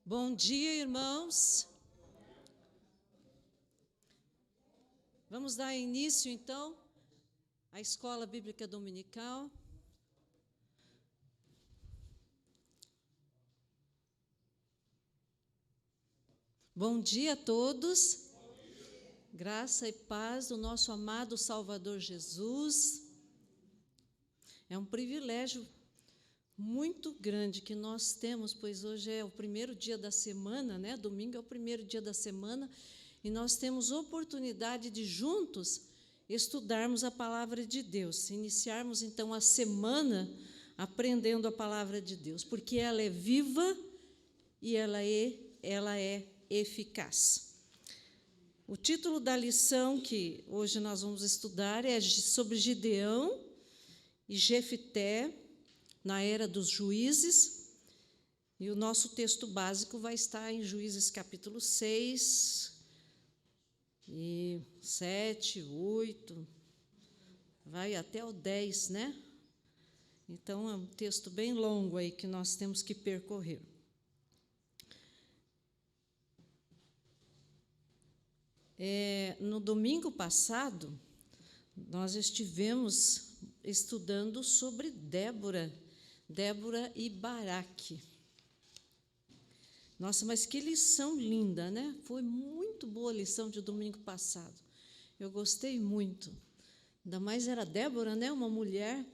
Bom dia, irmãos. Vamos dar início, então, à Escola Bíblica Dominical. Bom dia a todos. Graça e paz do nosso amado Salvador Jesus. É um privilégio muito grande que nós temos, pois hoje é o primeiro dia da semana, né? Domingo é o primeiro dia da semana, e nós temos oportunidade de juntos estudarmos a palavra de Deus, iniciarmos então a semana aprendendo a palavra de Deus, porque ela é viva e ela é eficaz. O título da lição que hoje nós vamos estudar é sobre Gideão e Jefté na era dos juízes, e o nosso texto básico vai estar em Juízes capítulo 6, e 7, 8, vai até o 10, né? Então, é um texto bem longo aí que nós temos que percorrer. No domingo passado, nós estivemos estudando sobre Débora e Baraque. Nossa, mas que lição linda, né? Foi muito boa a lição de domingo passado. Eu gostei muito. Ainda mais era Débora, né? Uma mulher,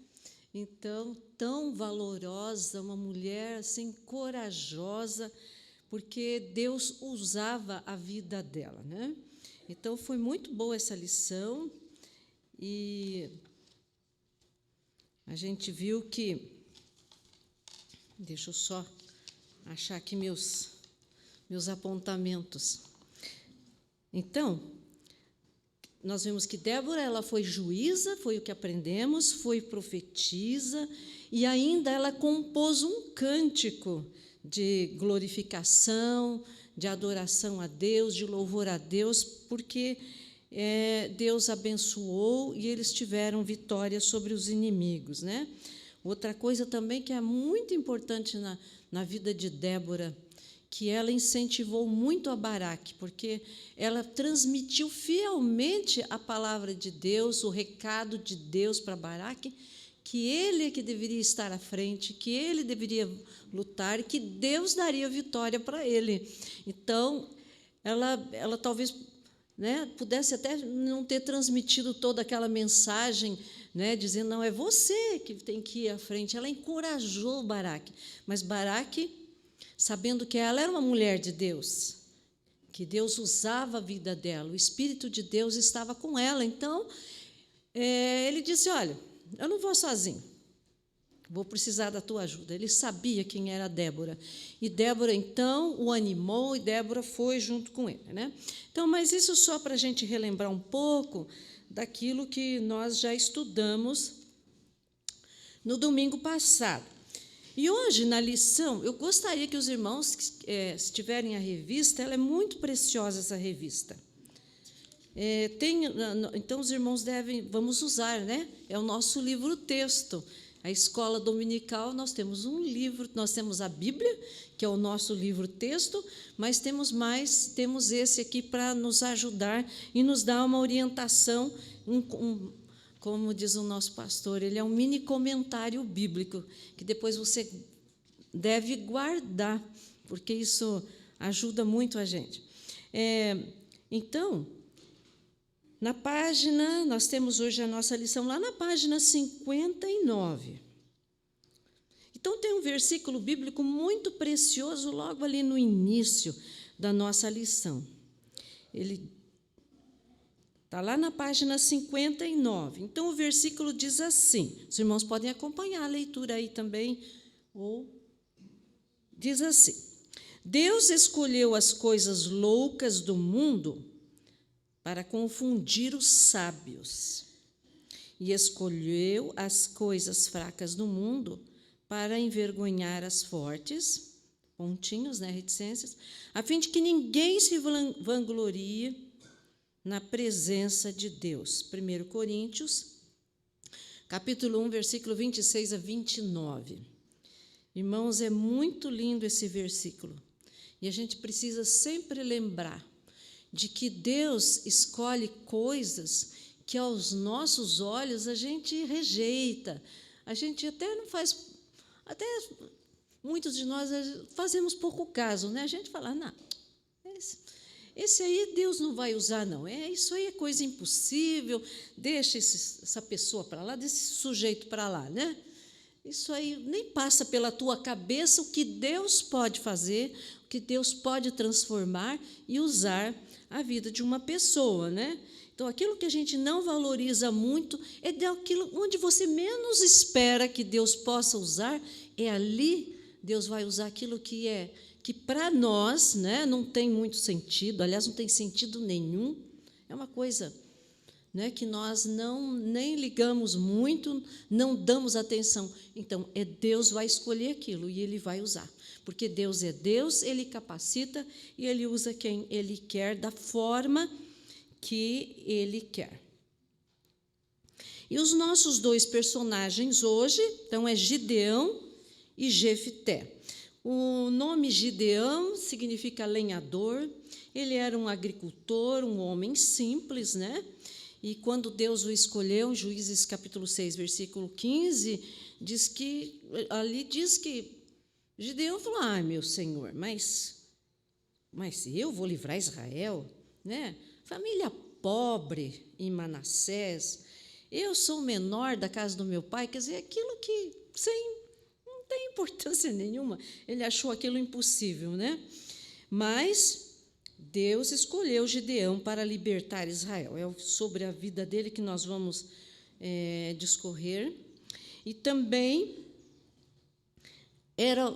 então, tão valorosa, uma mulher, assim, corajosa, porque Deus usava a vida dela, né? Então, foi muito boa essa lição, e a gente viu que... Deixa eu só achar aqui meus apontamentos. Então, nós vimos que Débora, ela foi juíza, foi o que aprendemos, foi profetisa, e ainda ela compôs um cântico de glorificação, de adoração a Deus, de louvor a Deus, porque Deus abençoou e eles tiveram vitória sobre os inimigos, né? Outra coisa também que é muito importante na vida de Débora, que ela incentivou muito a Baraque, porque ela transmitiu fielmente a palavra de Deus, o recado de Deus para Baraque, que ele é que deveria estar à frente, que ele deveria lutar, que Deus daria vitória para ele. Então, ela talvez, né, pudesse até não ter transmitido toda aquela mensagem, né, dizendo, não, é você que tem que ir à frente. Ela encorajou Baraque, mas Baraque, sabendo que ela era uma mulher de Deus, que Deus usava a vida dela, o Espírito de Deus estava com ela, então ele disse, olha, eu não vou sozinho, vou precisar da tua ajuda. Ele sabia quem era Débora, e Débora, então, o animou, e Débora foi junto com ele, né? Então, mas isso só para a gente relembrar um pouco daquilo que nós já estudamos no domingo passado. E hoje, na lição, eu gostaria que os irmãos, se tiverem a revista, ela é muito preciosa, essa revista. Então, os irmãos vamos usar, né? É o nosso livro-texto. A escola dominical, nós temos um livro, nós temos a Bíblia, que é o nosso livro-texto, mas temos esse aqui para nos ajudar e nos dar uma orientação, como diz o nosso pastor, ele é um mini comentário bíblico, que depois você deve guardar, porque isso ajuda muito a gente. Então, na página, nós temos hoje a nossa lição lá na página 59. Então, tem um versículo bíblico muito precioso logo ali no início da nossa lição. Ele está lá na página 59. Então, o versículo diz assim, os irmãos podem acompanhar a leitura aí também, diz assim, Deus escolheu as coisas loucas do mundo para confundir os sábios, e escolheu as coisas fracas do mundo para envergonhar as fortes, pontinhos, né, reticências, a fim de que ninguém se vanglorie na presença de Deus. 1 Coríntios, capítulo 1, versículo 26 a 29. Irmãos, é muito lindo esse versículo. E a gente precisa sempre lembrar de que Deus escolhe coisas que aos nossos olhos a gente rejeita. A gente até não faz, até muitos de nós fazemos pouco caso, né? A gente fala, não, esse aí Deus não vai usar, não. Isso aí é coisa impossível, deixa essa pessoa para lá, deixa esse sujeito para lá, né? Isso aí nem passa pela tua cabeça o que Deus pode fazer, o que Deus pode transformar e usar a vida de uma pessoa, né? Então, aquilo que a gente não valoriza muito é daquilo onde você menos espera que Deus possa usar, é ali Deus vai usar aquilo que para nós, né, não tem muito sentido, aliás, não tem sentido nenhum, é uma coisa, né, que nós nem ligamos muito, não damos atenção. Então, Deus vai escolher aquilo e Ele vai usar, porque Deus é Deus, Ele capacita e Ele usa quem Ele quer, da forma que Ele quer. E os nossos dois personagens hoje, então, é Gideão e Jefté. O nome Gideão significa lenhador, ele era um agricultor, um homem simples, né? E quando Deus o escolheu, Juízes capítulo 6, versículo 15, ali diz que Gideão falou, meu Senhor, mas eu vou livrar Israel, né? Família pobre em Manassés, eu sou o menor da casa do meu pai, quer dizer, aquilo que não tem importância nenhuma, ele achou aquilo impossível, né? Mas Deus escolheu Gideão para libertar Israel. É sobre a vida dele que nós vamos discorrer. E também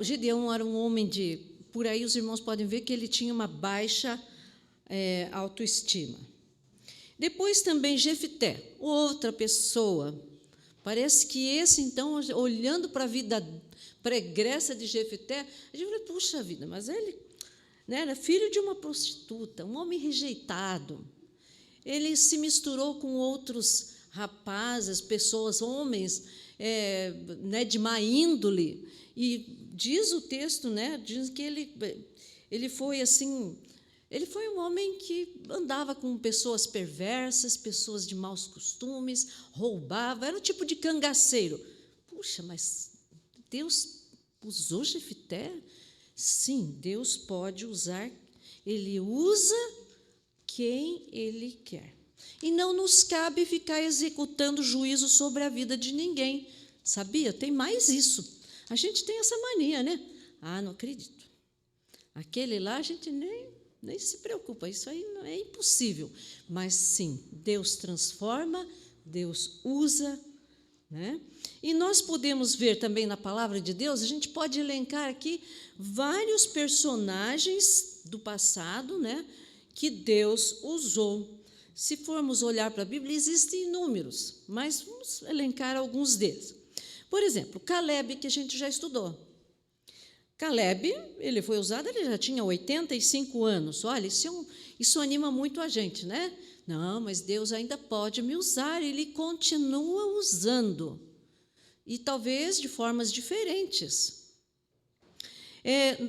Gideão era um homem por aí os irmãos podem ver que ele tinha uma baixa autoestima. Depois também Jefté, outra pessoa. Parece que esse, então, olhando para a vida pregressa de Jefté, a gente fala, puxa vida, mas ele, né, era filho de uma prostituta, um homem rejeitado. Ele se misturou com outros rapazes, pessoas, homens, né, de má índole. E diz o texto, né, diz que ele foi assim, ele foi um homem que andava com pessoas perversas, pessoas de maus costumes, roubava, era um tipo de cangaceiro. Puxa, mas Deus usou Jefté? Sim, Deus pode usar, Ele usa quem Ele quer. E não nos cabe ficar executando juízo sobre a vida de ninguém. Sabia? Tem mais isso. A gente tem essa mania, né? Não acredito. Aquele lá a gente nem se preocupa, isso aí não é impossível. Mas, sim, Deus transforma, Deus usa, né? E nós podemos ver também na palavra de Deus, a gente pode elencar aqui vários personagens do passado, né, que Deus usou. Se formos olhar para a Bíblia, existem inúmeros, mas vamos elencar alguns deles. Por exemplo, Caleb, que a gente já estudou. Caleb, ele foi usado, ele já tinha 85 anos. Olha, isso anima muito a gente, né? Não, mas Deus ainda pode me usar, Ele continua usando. E talvez de formas diferentes.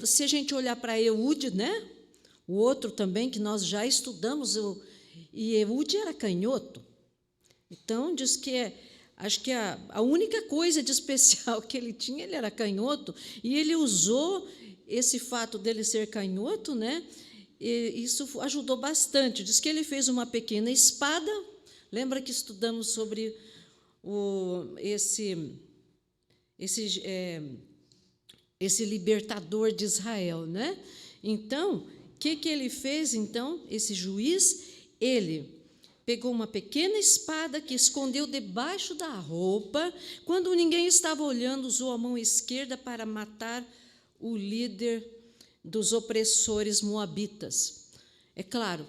Se a gente olhar para Eude, né? O outro também que nós já estudamos, e Eude era canhoto. Então, diz que acho que a única coisa de especial que ele tinha, ele era canhoto, e ele usou esse fato dele ser canhoto, né? E isso ajudou bastante. Diz que ele fez uma pequena espada. Lembra que estudamos sobre esse libertador de Israel, né? Então, o que ele fez, então, esse juiz? Ele pegou uma pequena espada que escondeu debaixo da roupa. Quando ninguém estava olhando, usou a mão esquerda para matar o líder dos opressores moabitas. É claro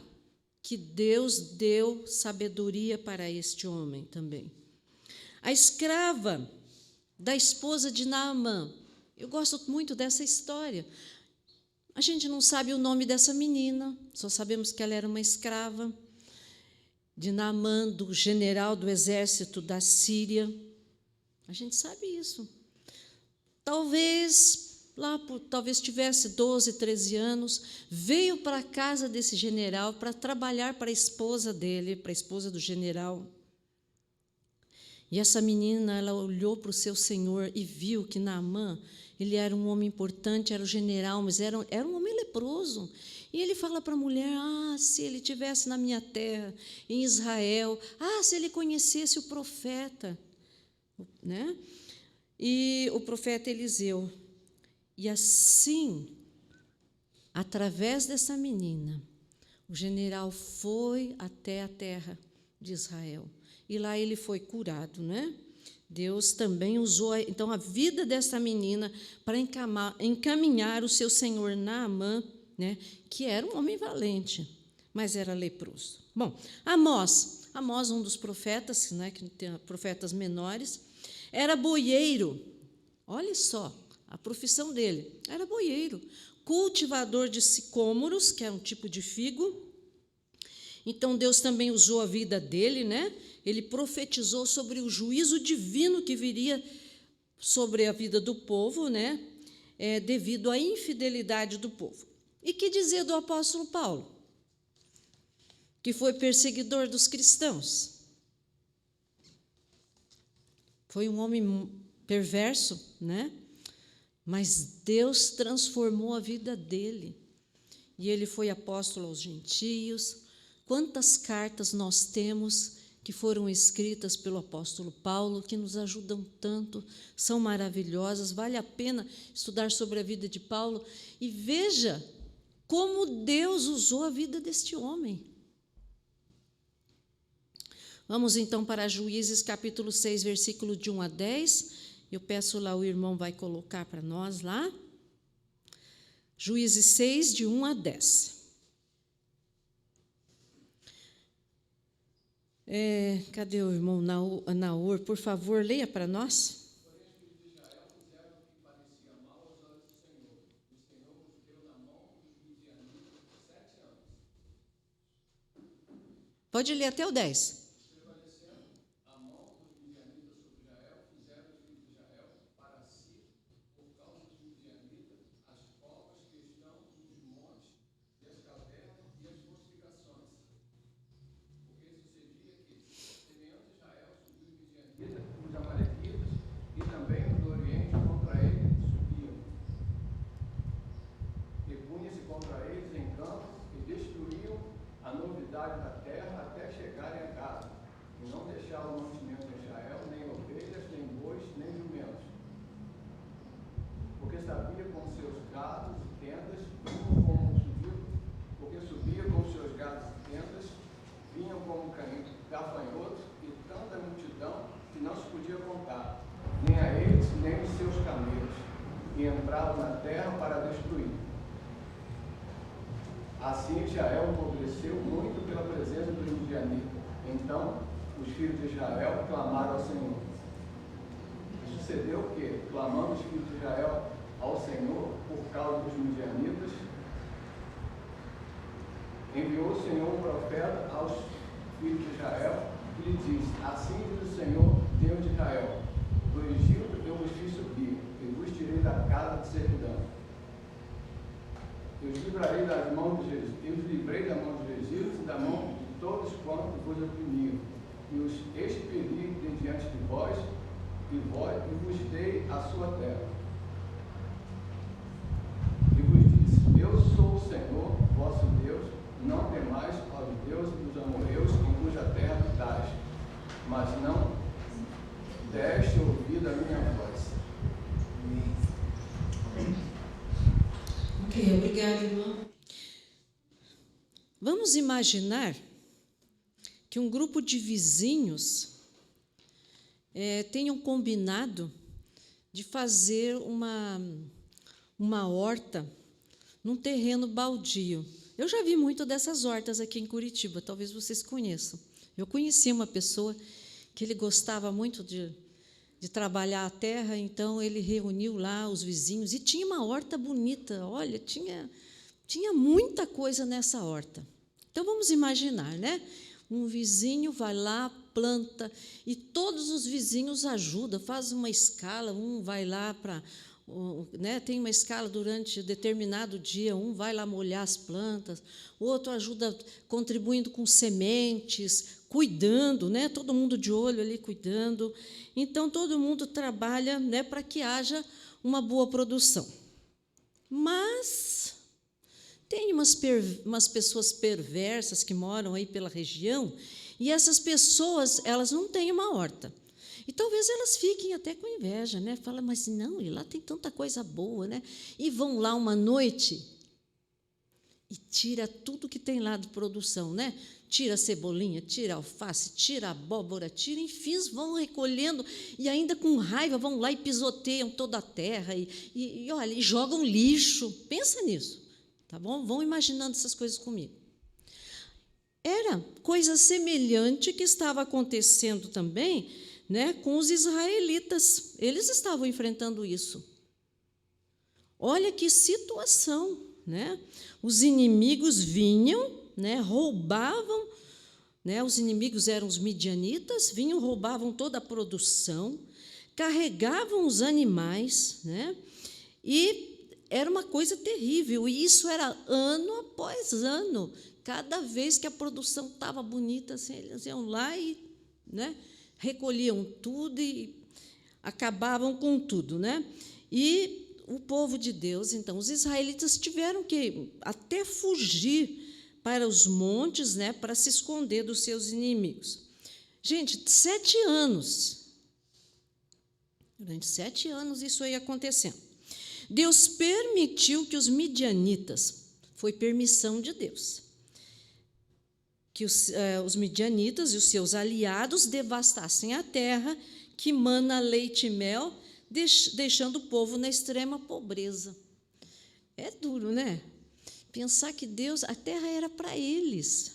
que Deus deu sabedoria para este homem também. A escrava da esposa de Naamã. Eu gosto muito dessa história. A gente não sabe o nome dessa menina, só sabemos que ela era uma escrava de Naamã, do general do exército da Síria. A gente sabe isso. Talvez lá talvez tivesse 12, 13 anos, veio para a casa desse general para trabalhar para a esposa dele, para a esposa do general. E essa menina, ela olhou para o seu senhor e viu que Naamã, ele era um homem importante, era o general, mas era um homem leproso. E ele fala para a mulher, se ele estivesse na minha terra, em Israel, se ele conhecesse o profeta, né? E o profeta Eliseu. E assim, através dessa menina, o general foi até a terra de Israel. E lá ele foi curado, né? Deus também usou, então, a vida dessa menina para encaminhar o seu senhor Naamã, né? Que era um homem valente, mas era leproso. Bom, Amós, um dos profetas, né? Que tem profetas menores, era boieiro. Olha só, a profissão dele era boieiro, cultivador de sicômoros, que é um tipo de figo. Então, Deus também usou a vida dele, né? Ele profetizou sobre o juízo divino que viria sobre a vida do povo, né? Devido à infidelidade do povo. E que dizer do apóstolo Paulo, que foi perseguidor dos cristãos? Foi um homem perverso, né? Mas Deus transformou a vida dele. E ele foi apóstolo aos gentios. Quantas cartas nós temos que foram escritas pelo apóstolo Paulo, que nos ajudam tanto, são maravilhosas, vale a pena estudar sobre a vida de Paulo, e veja como Deus usou a vida deste homem. Vamos então para Juízes, capítulo 6, versículo de 1 a 10, eu peço lá, o irmão vai colocar para nós lá, Juízes 6, de 1 a 10. Cadê o irmão Naor? Por favor, leia para nós. Pode ler até o 10. Da terra até chegarem a Gaza, e não deixaram mantimento em Israel, nem ovelhas, nem bois, nem jumentos. Porque sabia com seus gados e tendas, subia com seus gados e tendas, vinham como gafanhotos, e tanta multidão que não se podia contar, nem a eles, nem os seus camelos, e entravam na terra para destruir. Assim Israel empobreceu muito pela presença dos midianitas. Então os filhos de Israel clamaram ao Senhor. E sucedeu que, clamando os filhos de Israel ao Senhor por causa dos midianitas, enviou o Senhor um profeta aos filhos de Israel e lhe disse: Assim diz o Senhor, Deus de Israel: Do Egito eu vos fiz subir e vos tirei da casa de servidão. Eu os livrei da mão dos egípcios e da mão de todos quantos vos oprimiam, e os expeli de diante de vós, e vos dei a sua terra. E vos disse: Eu sou o Senhor, vosso Deus, não temais aos deuses dos amorreus, em cuja terra habitais, mas não deste ouvido à minha voz. Ok, obrigada, irmão. Vamos imaginar que um grupo de vizinhos tenham combinado de fazer uma horta num terreno baldio. Eu já vi muito dessas hortas aqui em Curitiba, talvez vocês conheçam. Eu conheci uma pessoa que ele gostava muito de trabalhar a terra, então ele reuniu lá os vizinhos e tinha uma horta bonita. Olha, tinha muita coisa nessa horta. Então vamos imaginar, né? Um vizinho vai lá, planta, e todos os vizinhos ajudam, faz uma escala, um vai lá para né, tem uma escala durante determinado dia, um vai lá molhar as plantas, o outro ajuda contribuindo com sementes, cuidando, né, todo mundo de olho ali cuidando. Então, todo mundo trabalha, né, para que haja uma boa produção. Mas tem umas pessoas perversas que moram aí pela região, e essas pessoas, elas não têm uma horta. E talvez elas fiquem até com inveja, né? Fala, mas não, e lá tem tanta coisa boa, né? E vão lá uma noite e tira tudo que tem lá de produção, né? Tira a cebolinha, tira a alface, tira a abóbora, tira, enfim, vão recolhendo e ainda com raiva vão lá e pisoteiam toda a terra e olha, e jogam lixo. Pensa nisso, tá bom? Vão imaginando essas coisas comigo. Era coisa semelhante que estava acontecendo também, né, com os israelitas. Eles estavam enfrentando isso. Olha que situação, né? Os inimigos vinham, né, roubavam, né, os inimigos eram os midianitas, vinham, roubavam toda a produção, carregavam os animais, né? E era uma coisa terrível, e isso era ano após ano. Cada vez que a produção estava bonita, assim, eles iam lá e, né, recolhiam tudo e acabavam com tudo, né? E o povo de Deus, então, os israelitas tiveram que até fugir para os montes, né, para se esconder dos seus inimigos. Gente, 7 anos. Durante 7 anos isso aí acontecendo. Deus permitiu que os midianitas, foi permissão de Deus, que os midianitas e os seus aliados devastassem a terra, que mana leite e mel, deixando o povo na extrema pobreza. É duro, né? Pensar que Deus, a terra era para eles,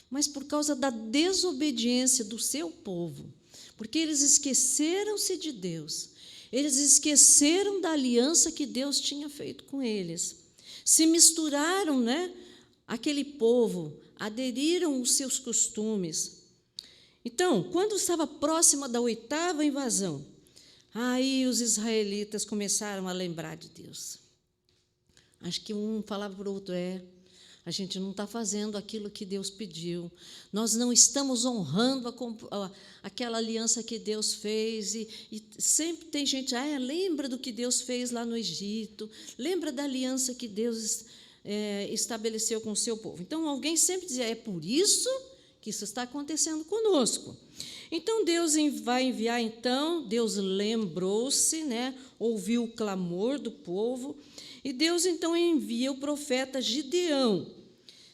mas por causa da desobediência do seu povo, porque eles esqueceram-se de Deus, eles esqueceram da aliança que Deus tinha feito com eles, se misturaram, né? Aquele povo, aderiram os seus costumes. Então, quando estava próxima da 8ª invasão, aí os israelitas começaram a lembrar de Deus. Acho que um falava para o outro, a gente não está fazendo aquilo que Deus pediu, nós não estamos honrando aquela aliança que Deus fez, e sempre tem gente, lembra do que Deus fez lá no Egito, lembra da aliança que Deus estabeleceu com o seu povo. Então, alguém sempre dizia, é por isso que isso está acontecendo conosco. Então, Deus vai enviar, então, Deus lembrou-se, né, ouviu o clamor do povo, e Deus, então, envia o profeta Gideão,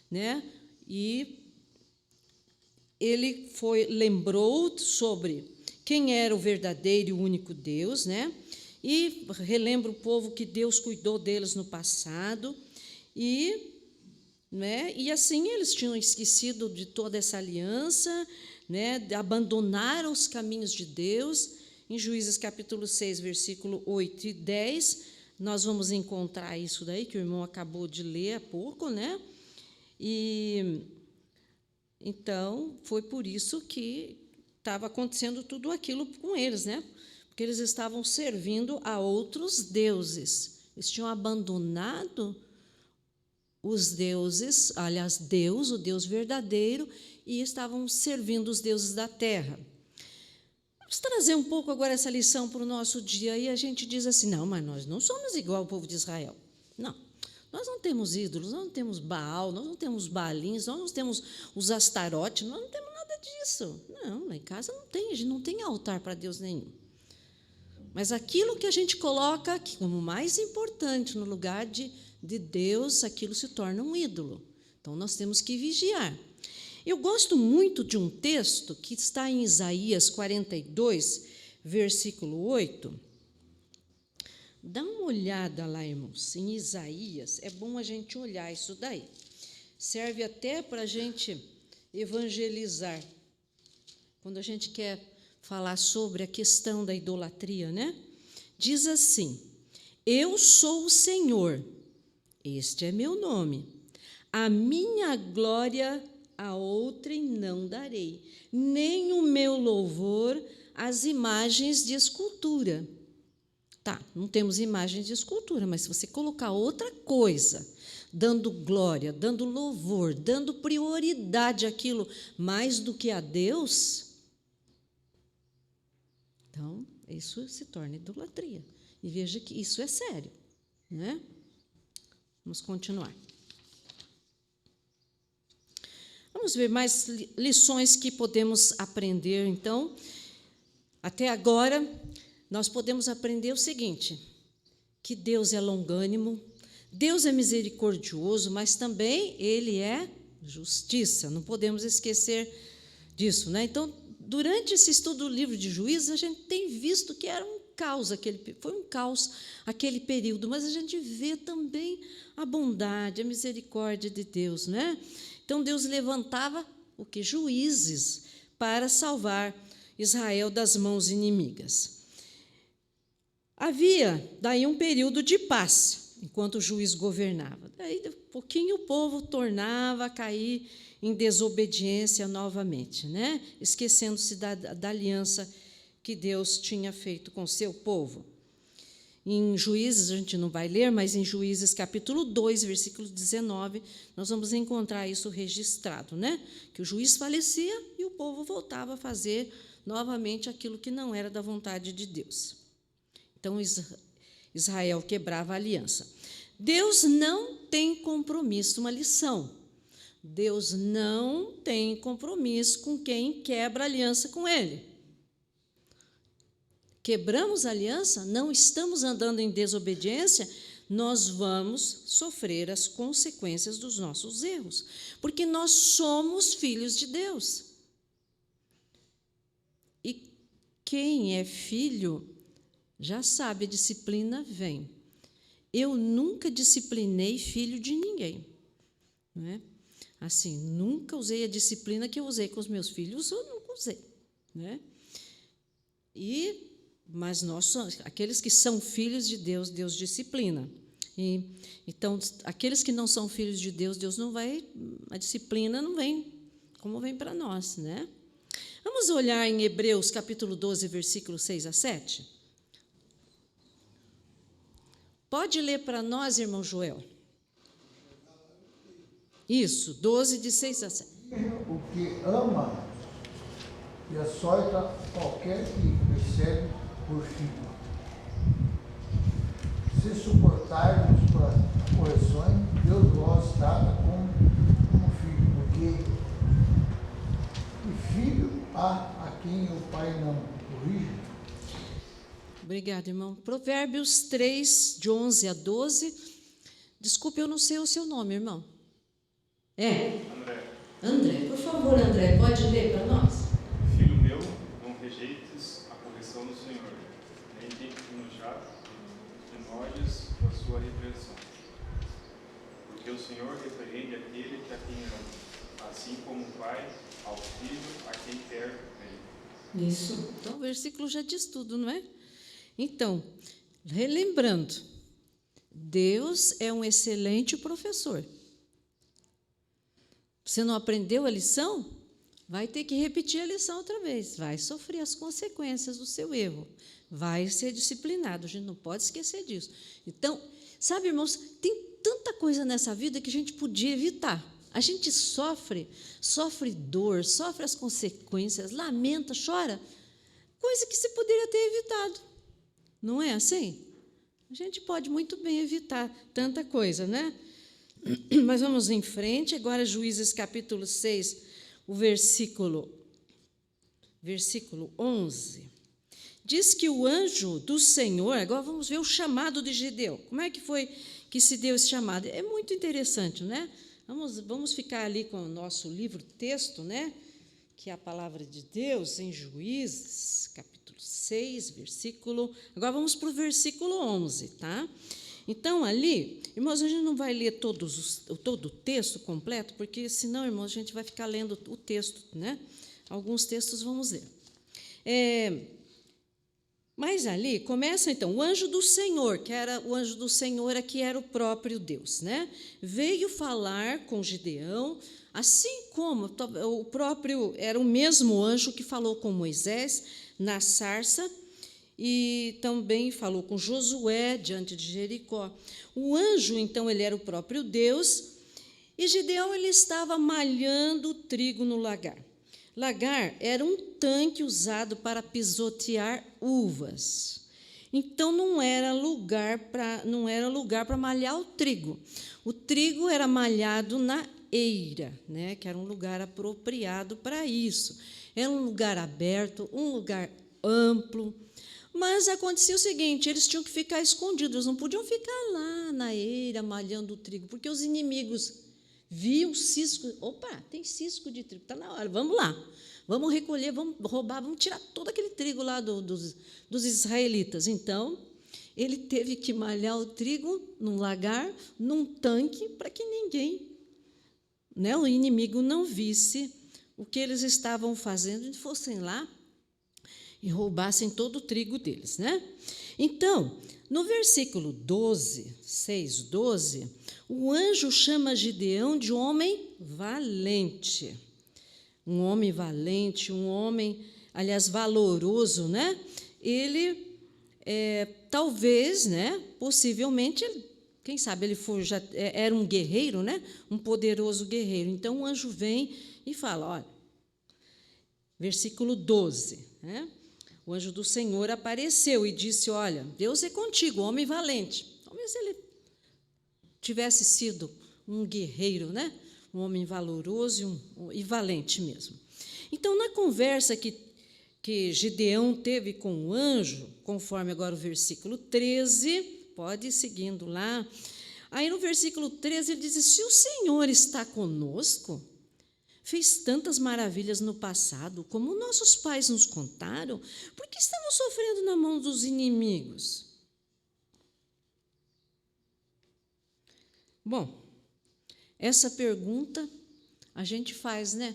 né, e ele lembrou sobre quem era o verdadeiro e o único Deus, né, e relembra o povo que Deus cuidou deles no passado, e assim eles tinham esquecido de toda essa aliança, né, abandonaram os caminhos de Deus. Em Juízes capítulo 6, versículo 8 e 10, nós vamos encontrar isso daí, que o irmão acabou de ler há pouco, né? E então foi por isso que estava acontecendo tudo aquilo com eles, né? Porque eles estavam servindo a outros deuses. Eles tinham abandonado os deuses, aliás, Deus, o Deus verdadeiro, e estavam servindo os deuses da terra. Vamos trazer um pouco agora essa lição para o nosso dia, e a gente diz assim, não, mas nós não somos igual ao povo de Israel. Não, nós não temos ídolos, nós não temos Baal, nós não temos Baalins, nós não temos os Astarote, nós não temos nada disso. Não, lá em casa não tem, a gente não tem altar para Deus nenhum. Mas aquilo que a gente coloca aqui como mais importante no lugar de Deus, aquilo se torna um ídolo. Então, nós temos que vigiar. Eu gosto muito de um texto que está em Isaías 42, versículo 8. Dá uma olhada lá, irmãos, em Isaías. É bom a gente olhar isso daí. Serve até para a gente evangelizar. Quando a gente quer falar sobre a questão da idolatria, né? Diz assim, eu sou o Senhor, este é meu nome, a minha glória a outrem não darei, nem o meu louvor às imagens de escultura. Tá, não temos imagens de escultura, mas se você colocar outra coisa, dando glória, dando louvor, dando prioridade àquilo mais do que a Deus, então isso se torna idolatria. E veja que isso é sério, né? Vamos continuar. Vamos ver mais lições que podemos aprender, então. Até agora, nós podemos aprender o seguinte, que Deus é longânimo, Deus é misericordioso, mas também Ele é justiça, não podemos esquecer disso, né? Então, durante esse estudo do livro de Juízes, a gente tem visto que era um caos, foi um caos aquele período, mas a gente vê também a bondade, a misericórdia de Deus, né? Então, Deus levantava o que? Juízes para salvar Israel das mãos inimigas. Havia daí um período de paz, enquanto o juiz governava. Daí, um pouquinho, o povo tornava a cair em desobediência novamente, né? Esquecendo-se da aliança que Deus tinha feito com o seu povo. Em Juízes, a gente não vai ler, mas em Juízes capítulo 2, versículo 19, nós vamos encontrar isso registrado, né? Que o juiz falecia e o povo voltava a fazer novamente aquilo que não era da vontade de Deus. Então, Israel quebrava a aliança. Deus não tem compromisso, uma lição. Deus não tem compromisso com quem quebra aliança com Ele. Quebramos a aliança, não estamos andando em desobediência, nós vamos sofrer as consequências dos nossos erros, porque nós somos filhos de Deus. E quem é filho já sabe, a disciplina vem. Eu nunca disciplinei filho de ninguém, não é? Assim, nunca usei a disciplina que eu usei com os meus filhos, eu nunca usei, né? Mas nós somos, aqueles que são filhos de Deus, Deus disciplina. Então, aqueles que não são filhos de Deus, Deus não vai, a disciplina não vem como vem para nós, né? Vamos olhar em Hebreus, capítulo 12, versículos 6 a 7. Pode ler para nós, irmão Joel? Isso, 12, de 6 a 7. O que ama e açoita qualquer que recebe por filho. Se suportarmos correções, Deus vos trata como filho, porque filho há a quem o pai não corrige. Obrigada, irmão. Provérbios 3, de 11 a 12. Desculpe, eu não sei o seu nome, irmão. André, por favor, André, pode ler para nós? Filho meu, não rejeites a correção do Senhor, nem te enojes com a sua repreensão. Porque o Senhor repreende aquele que a quem ama, assim como o pai ao filho a quem quer bem. Isso. Então, o versículo já diz tudo, não é? Então, relembrando, Deus é um excelente professor. Você não aprendeu a lição? Vai ter que repetir a lição outra vez. Vai sofrer as consequências do seu erro. Vai ser disciplinado. A gente não pode esquecer disso. Então, sabe, irmãos, tem tanta coisa nessa vida que a gente podia evitar. A gente sofre dor, sofre as consequências, lamenta, chora, coisa que você poderia ter evitado. Não é assim? A gente pode muito bem evitar tanta coisa, né? Mas vamos em frente, agora Juízes capítulo 6, o versículo 11. Diz que o anjo do Senhor, agora vamos ver o chamado de Gideão. Como é que foi que se deu esse chamado? É muito interessante, né? Vamos ficar ali com o nosso livro texto, né? Que é a palavra de Deus, em Juízes, capítulo 6, versículo... Agora vamos para o versículo 11, tá? Então, ali, irmãos, a gente não vai ler todo o texto completo, porque, senão, irmãos, a gente vai ficar lendo o texto, né? Alguns textos vamos ler. Mas ali começa, então, o anjo do Senhor, que era o anjo do Senhor, aqui era o próprio Deus, né? Veio falar com Gideão, assim como o próprio, era o mesmo anjo que falou com Moisés na sarça, e também falou com Josué diante de Jericó. O anjo, então, ele era o próprio Deus, e Gideão ele estava malhando trigo no lagar. Lagar era um tanque usado para pisotear uvas. Então não era lugar para malhar o trigo. O trigo era malhado na eira, né, que era um lugar apropriado para isso. Era um lugar aberto, um lugar amplo. Mas acontecia o seguinte, eles tinham que ficar escondidos, eles não podiam ficar lá na eira malhando o trigo, porque os inimigos viam cisco. Opa, tem cisco de trigo, está na hora, vamos lá. Vamos recolher, vamos roubar, vamos tirar todo aquele trigo lá dos israelitas. Então, ele teve que malhar o trigo num lagar, num tanque, para que ninguém, né, o inimigo não visse o que eles estavam fazendo e fossem lá e roubassem todo o trigo deles, né? Então, no versículo 12, 6, 12, o anjo chama Gideão de homem valente. Um homem valente, um homem, aliás, valoroso, né? Ele, talvez, né, possivelmente, quem sabe ele era um guerreiro, né? Um poderoso guerreiro. Então, o anjo vem e fala, olha, versículo 12, né? O anjo do Senhor apareceu e disse, olha, Deus é contigo, homem valente. Talvez ele tivesse sido um guerreiro, né? Um homem valoroso e valente mesmo. Então, na conversa que Gideão teve com o anjo, conforme agora o versículo 13, pode ir seguindo lá. Aí, no versículo 13, ele diz, se o Senhor está conosco, fez tantas maravilhas no passado, como nossos pais nos contaram, por que estamos sofrendo na mão dos inimigos? Bom, essa pergunta a gente faz, né?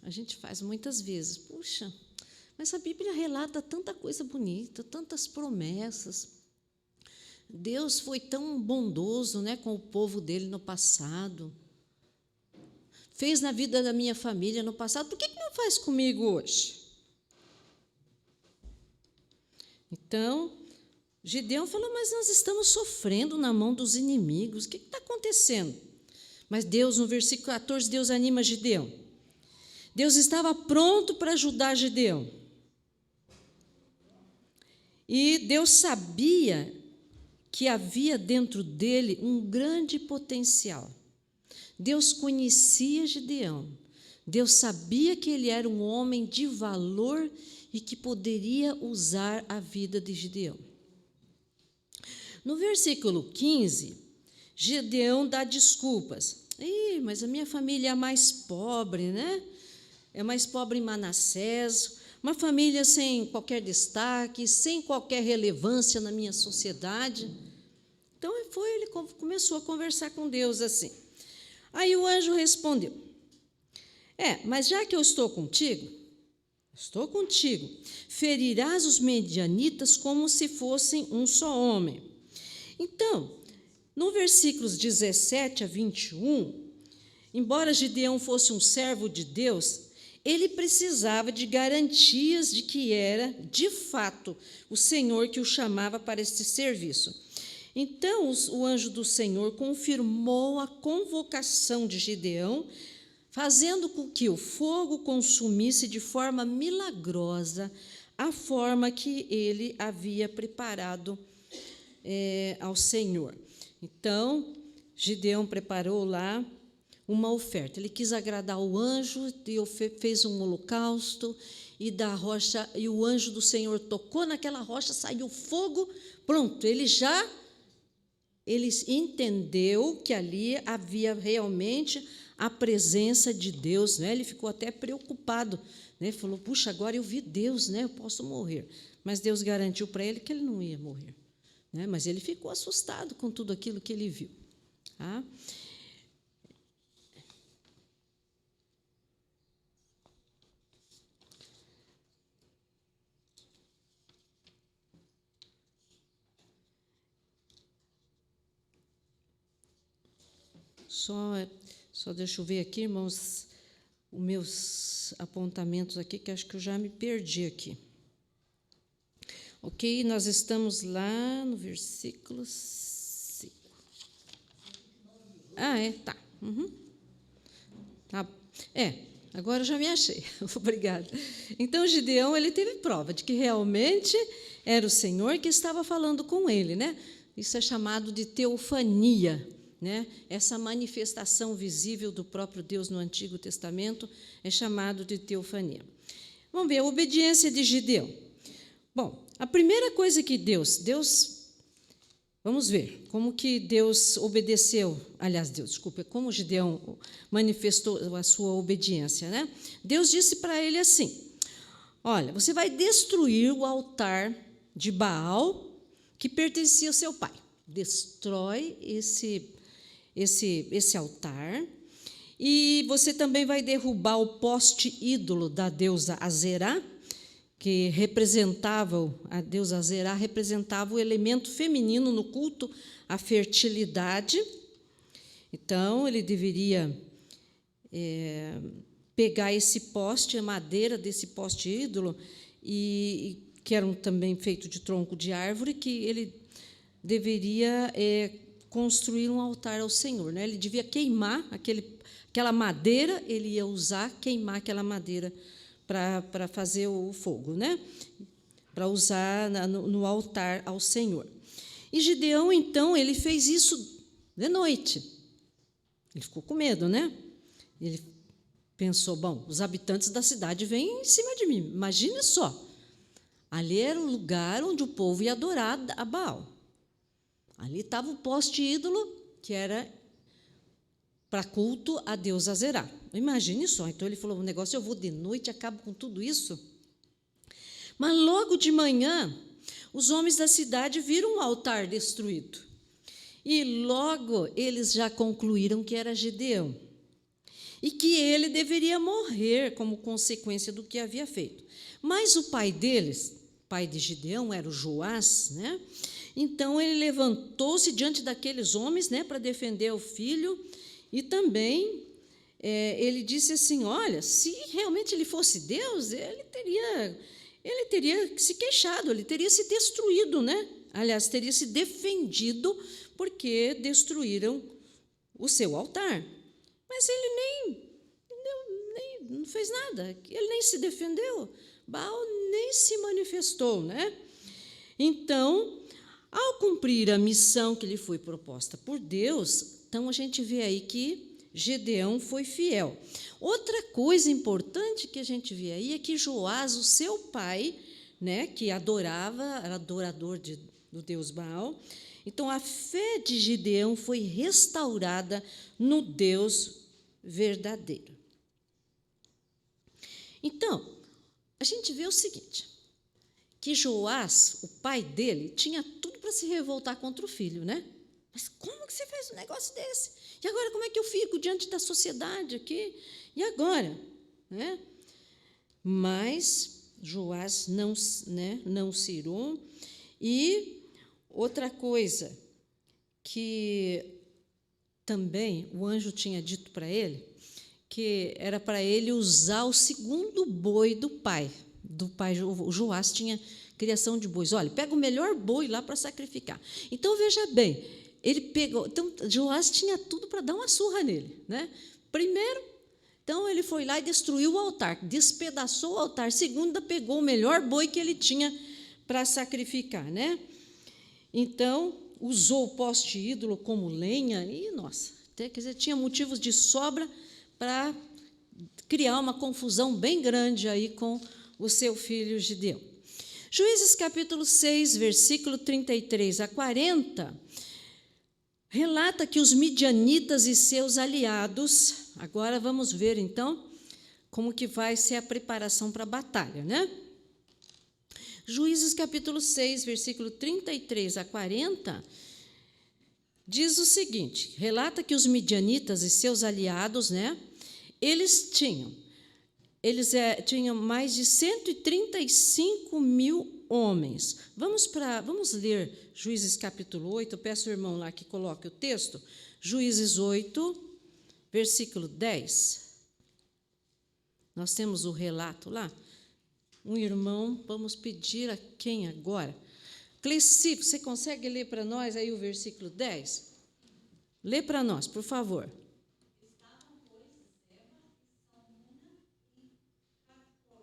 A gente faz muitas vezes. Puxa, mas a Bíblia relata tanta coisa bonita, tantas promessas. Deus foi tão bondoso, né, com o povo dele no passado. Fez na vida da minha família no passado. Por que não faz comigo hoje? Então, Gideão falou, mas nós estamos sofrendo na mão dos inimigos. O que está acontecendo? Mas Deus, no versículo 14, Deus anima Gideão. Deus estava pronto para ajudar Gideão. E Deus sabia que havia dentro dele um grande potencial. Deus conhecia Gideão. Deus sabia que ele era um homem de valor e que poderia usar a vida de Gideão. No versículo 15, Gideão dá desculpas. Mas a minha família é a mais pobre, né? É mais pobre em Manassés, uma família sem qualquer destaque, sem qualquer relevância na minha sociedade. Então, ele começou a conversar com Deus assim. Aí o anjo respondeu, mas já que eu estou contigo, ferirás os medianitas como se fossem um só homem. Então, no versículos 17 a 21, embora Gideão fosse um servo de Deus, ele precisava de garantias de que era, de fato, o Senhor que o chamava para este serviço. Então, o anjo do Senhor confirmou a convocação de Gideão, fazendo com que o fogo consumisse de forma milagrosa a forma que ele havia preparado ao Senhor. Então, Gideão preparou lá uma oferta. Ele quis agradar o anjo e fez um holocausto, e da rocha, e o anjo do Senhor tocou naquela rocha, saiu fogo, pronto, ele entendeu que ali havia realmente a presença de Deus, né? Ele ficou até preocupado, né? Falou, puxa, agora eu vi Deus, né? Eu posso morrer. Mas Deus garantiu para ele que ele não ia morrer, né? Mas ele ficou assustado com tudo aquilo que ele viu. Tá? Só deixa eu ver aqui, irmãos, os meus apontamentos aqui, que acho que eu já me perdi aqui. Ok? Nós estamos lá no versículo 5. Tá. Tá. Agora eu já me achei. Obrigada. Então, Gideão, ele teve prova de que realmente era o Senhor que estava falando com ele, né? Isso é chamado de teofania, né? Essa manifestação visível do próprio Deus no Antigo Testamento é chamado de teofania. Vamos ver a obediência de Gideão. Bom, a primeira coisa que Deus, vamos ver como que Deus obedeceu, como Gideão manifestou a sua obediência, né? Deus disse para ele assim: olha, você vai destruir o altar de Baal que pertencia ao seu pai. Destrói esse altar, e você também vai derrubar o poste ídolo da deusa Azerá, que a deusa Azerá representava o elemento feminino no culto à fertilidade. Então, ele deveria pegar esse poste, a madeira desse poste ídolo, que era também feito de tronco de árvore, que ele deveria construir um altar ao Senhor, né? Ele devia queimar aquela madeira, ele ia queimar aquela madeira para fazer o fogo, né? Para usar no altar ao Senhor. E Gideão, então, ele fez isso de noite. Ele ficou com medo, né? Ele pensou, bom, os habitantes da cidade vêm em cima de mim. Imagine só, ali era o lugar onde o povo ia adorar a Baal. Ali estava o poste ídolo, que era para culto a deusa Azerá. Imagine só. Então, ele falou, o negócio, eu vou de noite, acabo com tudo isso. Mas, logo de manhã, os homens da cidade viram um altar destruído. E, logo, eles já concluíram que era Gideão. E que ele deveria morrer como consequência do que havia feito. Mas o pai deles, pai de Gideão, era o Joás, né? Então, ele levantou-se diante daqueles homens, né, para defender o filho, e também ele disse assim, olha, se realmente ele fosse Deus, ele teria se queixado, ele teria se destruído, né? Aliás, teria se defendido, porque destruíram o seu altar. Mas ele não fez nada, ele nem se defendeu, Baal nem se manifestou, né? Então, ao cumprir a missão que lhe foi proposta por Deus, então a gente vê aí que Gideão foi fiel. Outra coisa importante que a gente vê aí é que Joás, o seu pai, né, que era adorador do deus Baal, então a fé de Gideão foi restaurada no Deus verdadeiro. Então, a gente vê o seguinte, que Joás, o pai dele, tinha tudo para se revoltar contra o filho, né? Mas como que você fez um negócio desse? E agora como é que eu fico diante da sociedade aqui? E agora? Né? Mas Joás não se irou. E outra coisa que também o anjo tinha dito para ele, que era para ele usar o segundo boi do pai. O Joás tinha criação de bois. Olha, pega o melhor boi lá para sacrificar. Então, veja bem, ele pegou. Então, Joás tinha tudo para dar uma surra nele, né? Primeiro, então, ele foi lá e destruiu o altar, despedaçou o altar. Segundo, pegou o melhor boi que ele tinha para sacrificar, né? Então, usou o poste ídolo como lenha, e, nossa, quer dizer, tinha motivos de sobra para criar uma confusão bem grande aí com o seu filho Gideão. Juízes capítulo 6, versículo 33 a 40, relata que os midianitas e seus aliados, agora vamos ver então como que vai ser a preparação para a batalha, né? Juízes capítulo 6, versículo 33 a 40, diz o seguinte, relata que os midianitas e seus aliados, né, eles tinham mais de 135 mil homens. Vamos ler Juízes capítulo 8, eu peço ao irmão lá que coloque o texto, Juízes 8, versículo 10. Nós temos o relato lá. Um irmão, vamos pedir a quem agora? Cleci, você consegue ler para nós aí o versículo 10? Lê para nós, por favor. Estavam, pois, Zeba e Salmuna e Cacor,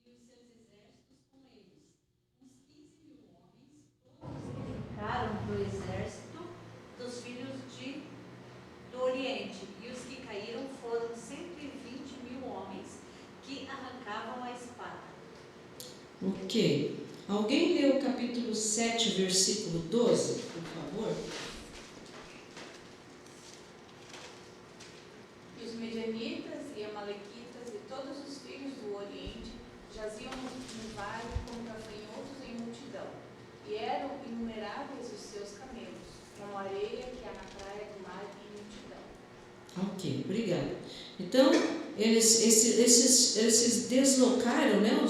e os seus exércitos com eles, uns 15.000 homens, todos ficaram do exército dos filhos do Oriente, e os que caíram foram 120.000 homens que arrancavam a espada. Ok. Alguém lê o capítulo 7, versículo 12, por favor? E os medianitas e amalequitas e todos os filhos do Oriente jaziam no vale como gafanhotos em multidão, e eram inumeráveis os seus camelos, como a areia que há na praia do mar em multidão. Ok, obrigada. Então, esses deslocaram, né?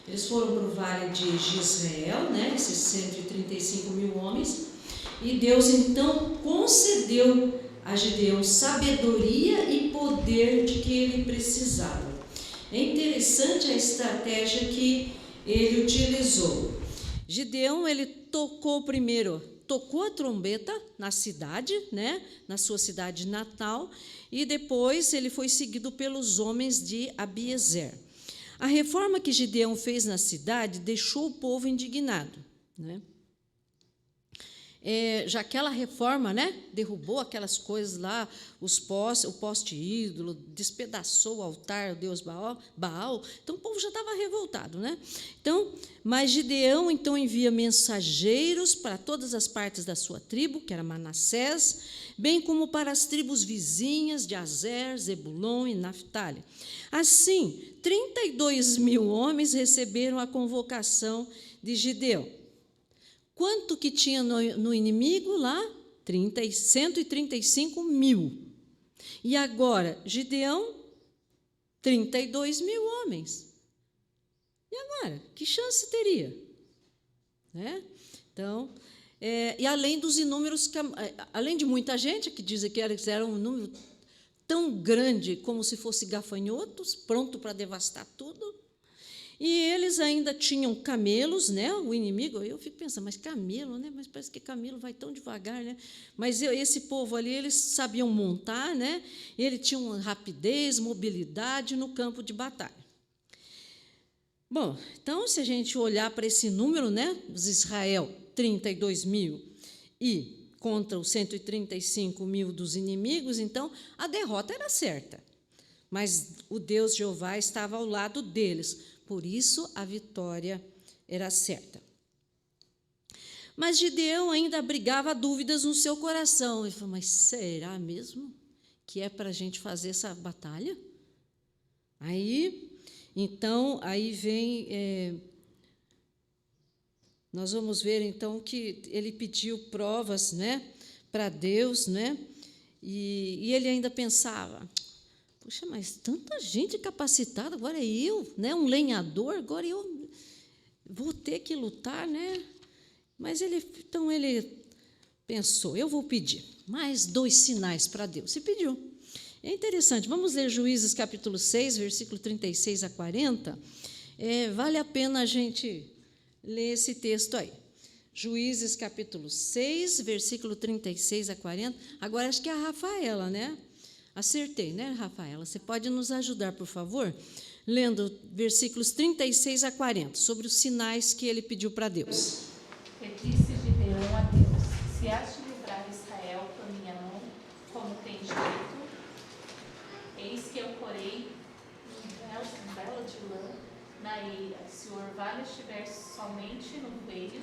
Eles foram para o vale de Jezreel, né? Esses 135.000 homens, e Deus então concedeu a Gideão sabedoria e poder de que ele precisava. É interessante a estratégia que ele utilizou. Gideão, ele tocou a trombeta na cidade, né, na sua cidade natal, e depois ele foi seguido pelos homens de Abiezer. A reforma que Gideão fez na cidade deixou o povo indignado, né? Já aquela reforma, né, derrubou aquelas coisas lá, o poste ídolo, despedaçou o altar, o deus Baal, então o povo já estava revoltado, né? Então, mas Gideão então envia mensageiros para todas as partes da sua tribo, que era Manassés, bem como para as tribos vizinhas de Azer, Zebulon e Naftali. Assim, 32.000 homens receberam a convocação de Gideão. Quanto que tinha no inimigo lá? 135.000. E agora, Gideão, 32.000 homens. E agora? Que chance teria? Né? Então, e além dos inúmeros, além de muita gente, que dizem que era um número tão grande como se fosse gafanhotos, pronto para devastar tudo. E eles ainda tinham camelos, né? O inimigo, eu fico pensando, mas camelo, né? Mas parece que camelo vai tão devagar, né? Mas esse povo ali, eles sabiam montar, né? Ele tinha uma rapidez, mobilidade no campo de batalha. Bom, então, se a gente olhar para esse número, né? Os Israel, 32.000, e contra os 135.000 dos inimigos, então, a derrota era certa. Mas o Deus Jeová estava ao lado deles. Por isso, a vitória era certa. Mas Gideão ainda abrigava dúvidas no seu coração. Ele falou, mas será mesmo que é para a gente fazer essa batalha? Aí vem... nós vamos ver, então, que ele pediu provas, né, para Deus, né, e ele ainda pensava... Puxa, mas tanta gente capacitada, agora eu, né, um lenhador, agora eu vou ter que lutar, né? Mas então ele pensou, eu vou pedir mais 2 sinais para Deus. E pediu. É interessante, vamos ler Juízes capítulo 6, versículo 36 a 40. Vale a pena a gente ler esse texto aí. Juízes capítulo 6, versículo 36 a 40. Agora acho que é a Rafaela, né? Acertei, né, Rafaela? Você pode nos ajudar, por favor? Lendo versículos 36 a 40, sobre os sinais que ele pediu para Deus. E disse Gideão a Deus, se has de livrar Israel por minha mão, como tens dito, eis que eu porei um velo de lã na eira, se o orvalho estiver somente no veio,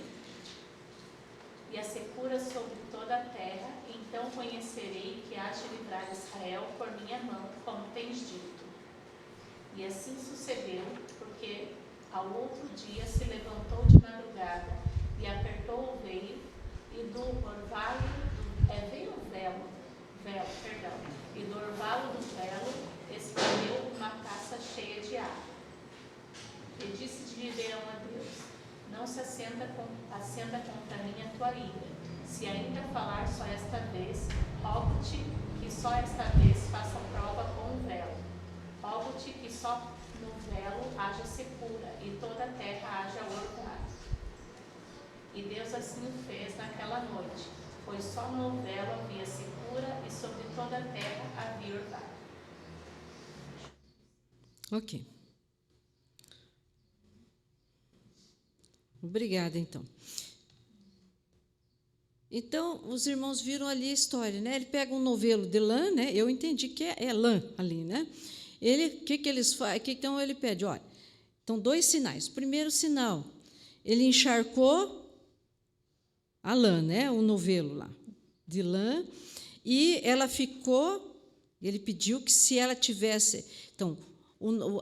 e a secura sobre toda a terra, então conhecerei que há de livrar Israel por minha mão, como tens dito. E assim sucedeu, porque ao outro dia se levantou de madrugada e apertou o veio, e do orvalho e do orvalho do velo espremeu uma taça cheia de água. E disse Gideão a Deus, não se acenda contra mim a tua ira. Se ainda falar só esta vez, rogo-te que só esta vez faça prova com o velo. Rogo-te que só no velo haja secura, e toda a terra haja orvalho. E naquela noite, pois só no novelo havia secura e sobre toda a terra havia orvalho. Ok. Obrigada, então. Então, os irmãos viram ali a história, né? Ele pega um novelo de lã, né? Eu entendi que é lã ali, né? O que eles fazem? Então, ele pede, olha, então, 2 sinais. Primeiro sinal, ele encharcou a lã, né? O novelo lá, de lã, e ela ficou, ele pediu que se ela tivesse, então,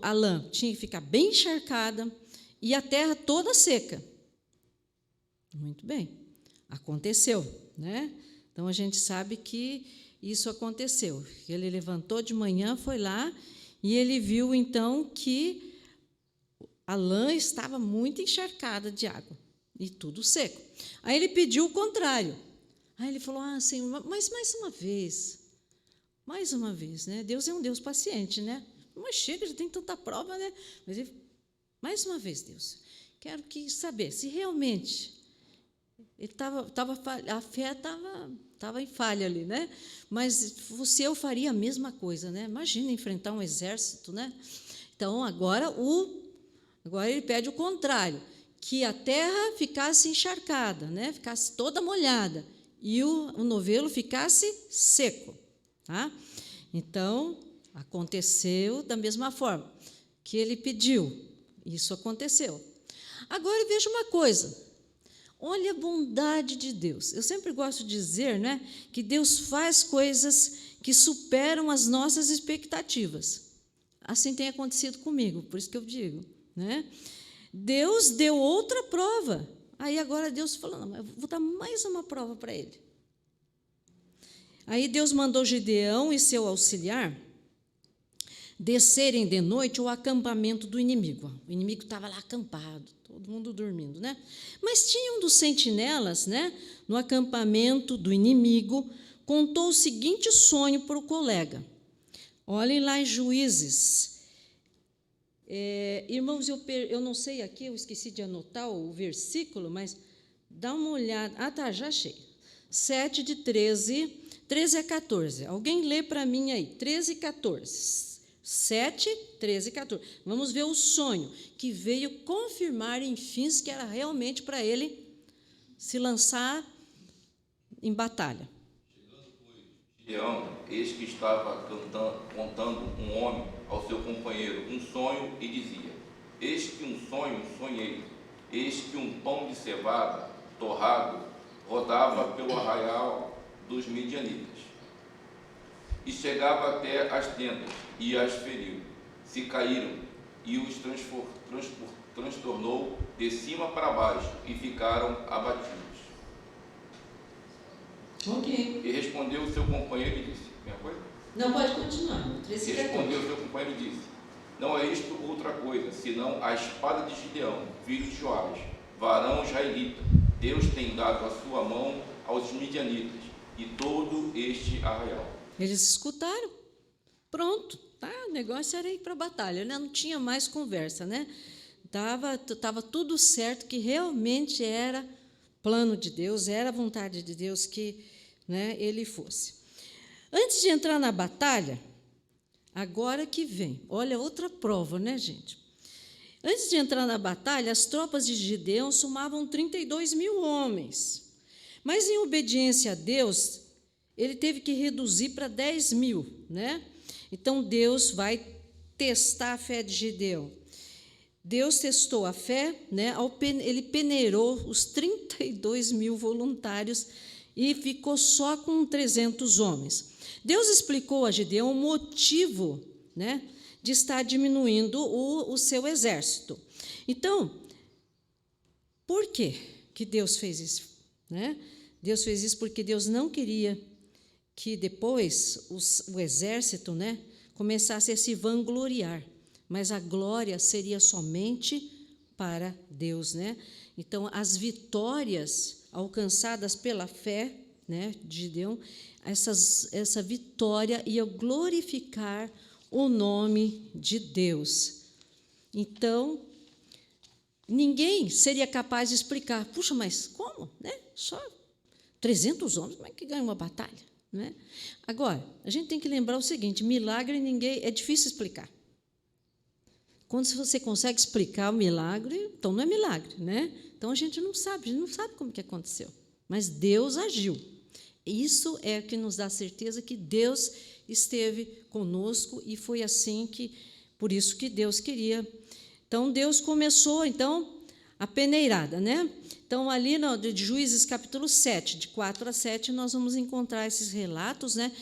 a lã tinha que ficar bem encharcada e a terra toda seca. Muito bem. Aconteceu, né? Então, a gente sabe que isso aconteceu. Ele levantou de manhã, foi lá, e ele viu, então, que a lã estava muito encharcada de água, e tudo seco. Aí ele pediu o contrário. Aí ele falou, Senhor, mas mais uma vez, né? Deus é um Deus paciente, né? Mas chega, já tem tanta prova, né? Mas ele, mais uma vez, Deus, quero saber se realmente... a fé estava em falha ali, né? Mas eu faria a mesma coisa, né? Imagina enfrentar um exército, né? Então, agora ele pede o contrário, que a terra ficasse encharcada, né? Ficasse toda molhada, e o novelo ficasse seco. Tá? Então, aconteceu da mesma forma que ele pediu. Isso aconteceu. Agora, veja uma coisa. Olha a bondade de Deus. Eu sempre gosto de dizer, né, que Deus faz coisas que superam as nossas expectativas. Assim tem acontecido comigo, por isso que eu digo, né? Deus deu outra prova. Aí agora Deus falou, não, eu vou dar mais uma prova para ele. Aí Deus mandou Gideão e seu auxiliar descerem de noite ao acampamento do inimigo. O inimigo estava lá acampado, todo mundo dormindo, né? Mas tinha um dos sentinelas, né, no acampamento do inimigo, contou o seguinte sonho para o colega. Olhem lá em Juízes. Irmãos, eu não sei aqui, eu esqueci de anotar o versículo, mas dá uma olhada. Já achei. 7 de 13 a 14. Alguém lê para mim aí, 13 e 14. 7, 13 e 14. Vamos ver o sonho que veio confirmar, enfim, que era realmente para ele se lançar em batalha. Chegando, pois, Gideão, eis que estava contando um homem ao seu companheiro um sonho e dizia: eis que um sonho sonhei, eis que um pão de cevada torrado rodava pelo arraial dos midianitas e chegava até as tendas e as feriu. Se caíram e os transtornou de cima para baixo e ficaram abatidos. Ok. E respondeu o seu companheiro e disse: minha coisa? Não, pode continuar. Respondeu o seu companheiro e disse: não é isto outra coisa, senão a espada de Gideão, filho de Joás, varão israelita. Deus tem dado a sua mão aos midianitas e todo este arraial. Eles escutaram. Pronto, tá? O negócio era ir para a batalha, né? Não tinha mais conversa, né? Tava tudo certo, que realmente era plano de Deus, era vontade de Deus que, né, ele fosse. Antes de entrar na batalha, agora que vem, olha outra prova, né, gente? Antes de entrar na batalha, as tropas de Gideão somavam 32 mil homens. Mas, em obediência a Deus, ele teve que reduzir para 10 mil, né? Então, Deus vai testar a fé de Gideão. Deus testou a fé, né? Ele peneirou os 32 mil voluntários e ficou só com 300 homens. Deus explicou a Gideão o motivo, né, de estar diminuindo o seu exército. Então, por que Deus fez isso? Né? Deus fez isso porque Deus não queria que depois o exército, né, começasse a se vangloriar, mas a glória seria somente para Deus, né? Então, as vitórias alcançadas pela fé, né, de Gideão, essa vitória ia glorificar o nome de Deus. Então, ninguém seria capaz de explicar, puxa, mas como? Né? Só 300 homens, como é que ganha uma batalha? Né? Agora, a gente tem que lembrar o seguinte, milagre é difícil explicar. Quando você consegue explicar o milagre, então não é milagre, né? Então a gente não sabe como que aconteceu. Mas Deus agiu. Isso é o que nos dá certeza que Deus esteve conosco e foi assim por isso que Deus queria. Então Deus começou a peneirada, né? Então ali de Juízes capítulo 7, de 4 a 7, nós vamos encontrar esses relatos, né?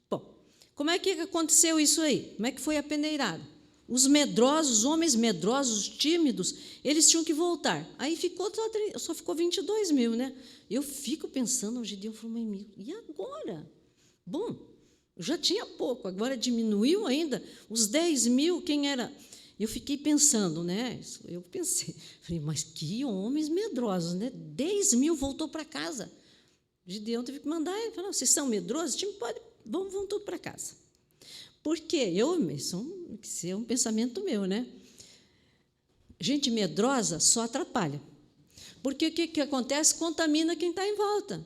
Bom, como é que aconteceu isso aí? Como é que foi a peneirada? Os medrosos, os homens medrosos, tímidos, eles tinham que voltar. Aí só ficou 22 mil, né? Eu fico pensando, o Gideão falou, e agora? Bom, já tinha pouco, agora diminuiu ainda. Os 10 mil, quem era? Eu fiquei pensando, né? Eu pensei, falei, mas que homens medrosos, né? 10 mil voltou para casa. Gideão teve que mandar, ele falou, vocês são medrosos? Vão tudo para casa. Por quê? Isso é um pensamento meu, né? Gente medrosa só atrapalha. Porque o que acontece? Contamina quem está em volta.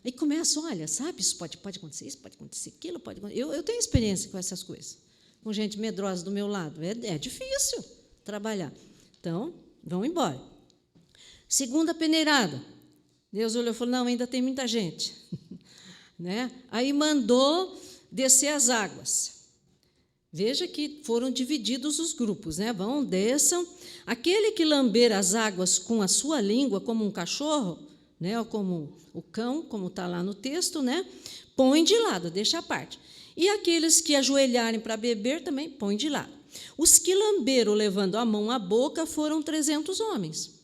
Aí começa, olha, sabe, isso pode acontecer, isso pode acontecer, aquilo pode acontecer. Eu tenho experiência com essas coisas. Com gente medrosa do meu lado. É difícil trabalhar. Então, vão embora. Segunda peneirada. Deus olhou e falou, não, ainda tem muita gente. Né? Aí mandou descer as águas. Veja que foram divididos os grupos, né? Vão, desçam. Aquele que lamber as águas com a sua língua, como um cachorro, né? Ou como o cão, como está lá no texto, né? Põe de lado, deixa à parte. E aqueles que ajoelharem para beber também põe de lado. Os que lamberam levando a mão à boca foram 300 homens.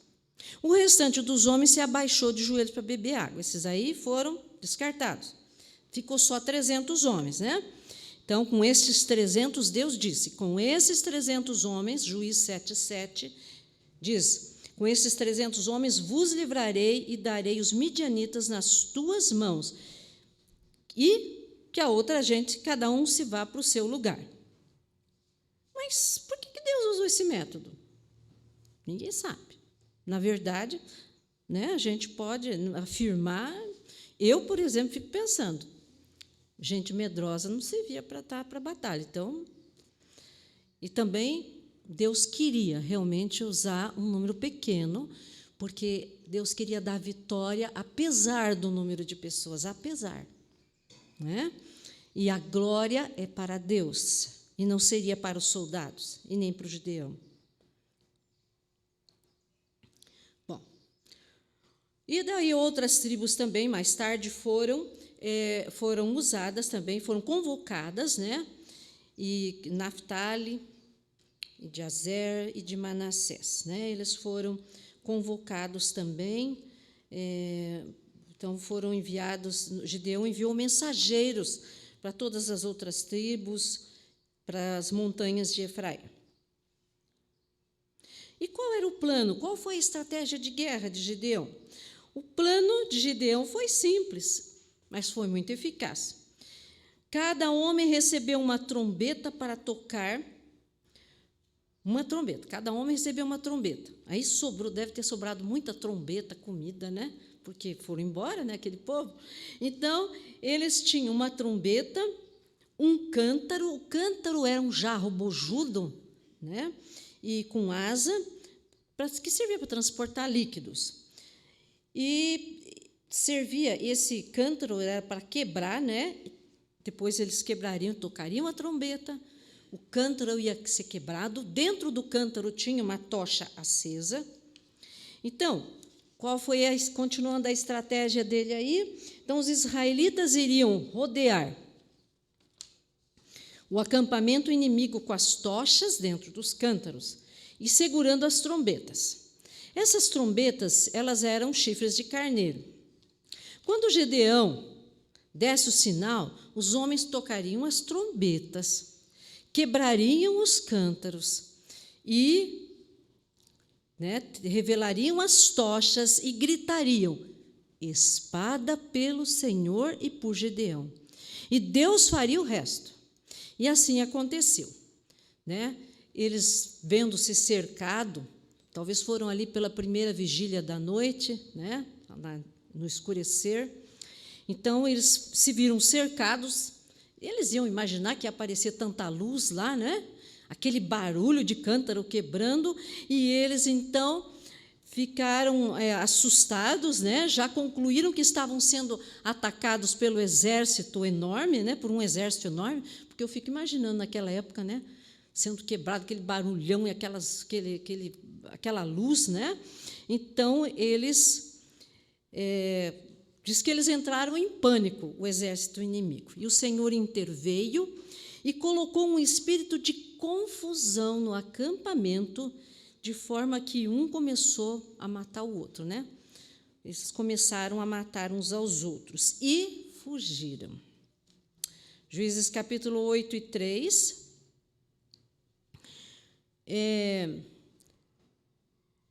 O restante dos homens se abaixou de joelhos para beber água. Esses aí foram descartados. Ficou só 300 homens, né? Então, com esses 300, Deus disse, com esses 300 homens, Juízes 7:7, diz, com esses 300 homens vos livrarei e darei os midianitas nas tuas mãos, e que a outra gente, cada um se vá para o seu lugar. Mas por que Deus usou esse método? Ninguém sabe. Na verdade, né, a gente pode afirmar, eu, por exemplo, fico pensando, gente medrosa não servia para estar para a batalha. Então, e também Deus queria realmente usar um número pequeno, porque Deus queria dar vitória apesar do número de pessoas, apesar. Né? E a glória é para Deus, e não seria para os soldados, e nem para o Gideão. Bom, e daí outras tribos também, mais tarde, foram usadas também, foram convocadas, né? E Naftali, e de Azer e de Manassés, né? Eles foram convocados também, então foram enviados, Gideão enviou mensageiros para todas as outras tribos, para as montanhas de Efraim. E qual era o plano? Qual foi a estratégia de guerra de Gideão? O plano de Gideão foi simples, mas foi muito eficaz. Cada homem recebeu uma trombeta para tocar, uma trombeta, cada homem recebeu uma trombeta. Aí deve ter sobrado muita trombeta, comida, né? Porque foram embora, né, aquele povo. Então, eles tinham uma trombeta, um cântaro, o cântaro era um jarro bojudo, né? E com asa, que servia para transportar líquidos. E servia, esse cântaro era para quebrar, né? Depois eles quebrariam, tocariam a trombeta, o cântaro ia ser quebrado, dentro do cântaro tinha uma tocha acesa. Então, qual foi continuando a estratégia dele aí? Então, os israelitas iriam rodear o acampamento inimigo com as tochas dentro dos cântaros e segurando as trombetas. Essas trombetas, elas eram chifres de carneiro. Quando Gideão desse o sinal, os homens tocariam as trombetas, quebrariam os cântaros e, né, revelariam as tochas e gritariam, espada pelo Senhor e por Gideão. E Deus faria o resto. E assim aconteceu. Né? Eles, vendo-se cercados, talvez foram ali pela primeira vigília da noite, né, no escurecer, Então, eles se viram cercados. Eles iam imaginar que ia aparecer tanta luz lá, né? Aquele barulho de cântaro quebrando, e eles, então, ficaram assustados, né? Já concluíram que estavam sendo atacados pelo exército enorme, né? Por um exército enorme, porque eu fico imaginando naquela época, né? Sendo quebrado aquele barulhão e aquela luz, né? Então, eles... diz que eles entraram em pânico, o exército inimigo. E o Senhor interveio e colocou um espírito de confusão no acampamento, de forma que um começou a matar o outro, né? Eles começaram a matar uns aos outros e fugiram. Juízes capítulo 8 e 3.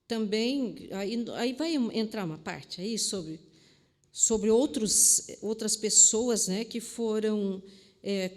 Também, aí vai entrar uma parte aí sobre outras pessoas, né, que foram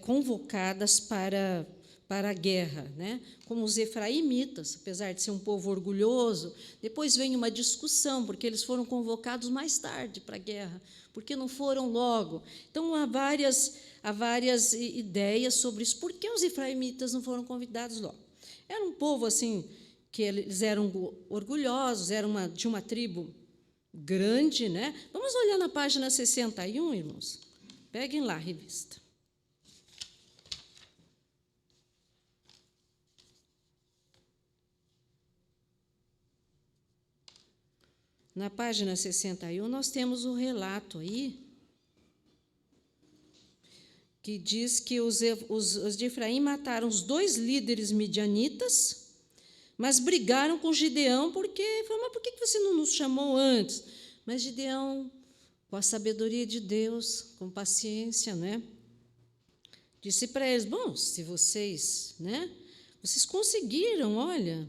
convocadas para a guerra, né, como os efraimitas, apesar de ser um povo orgulhoso. Depois vem uma discussão, porque eles foram convocados mais tarde para a guerra, porque não foram logo. Então, há várias ideias sobre isso. Por que os efraimitas não foram convidados logo? Era um povo assim, que eles eram orgulhosos, eram de uma tribo grande, né? Vamos olhar na página 61, irmãos. Peguem lá a revista. Na página 61, nós temos o relato aí, que diz que os de Efraim mataram os 2 líderes midianitas, mas brigaram com Gideão, porque falaram: mas por que você não nos chamou antes? Mas Gideão, com a sabedoria de Deus, com paciência, né, disse para eles: bom, se vocês, né, vocês conseguiram, olha,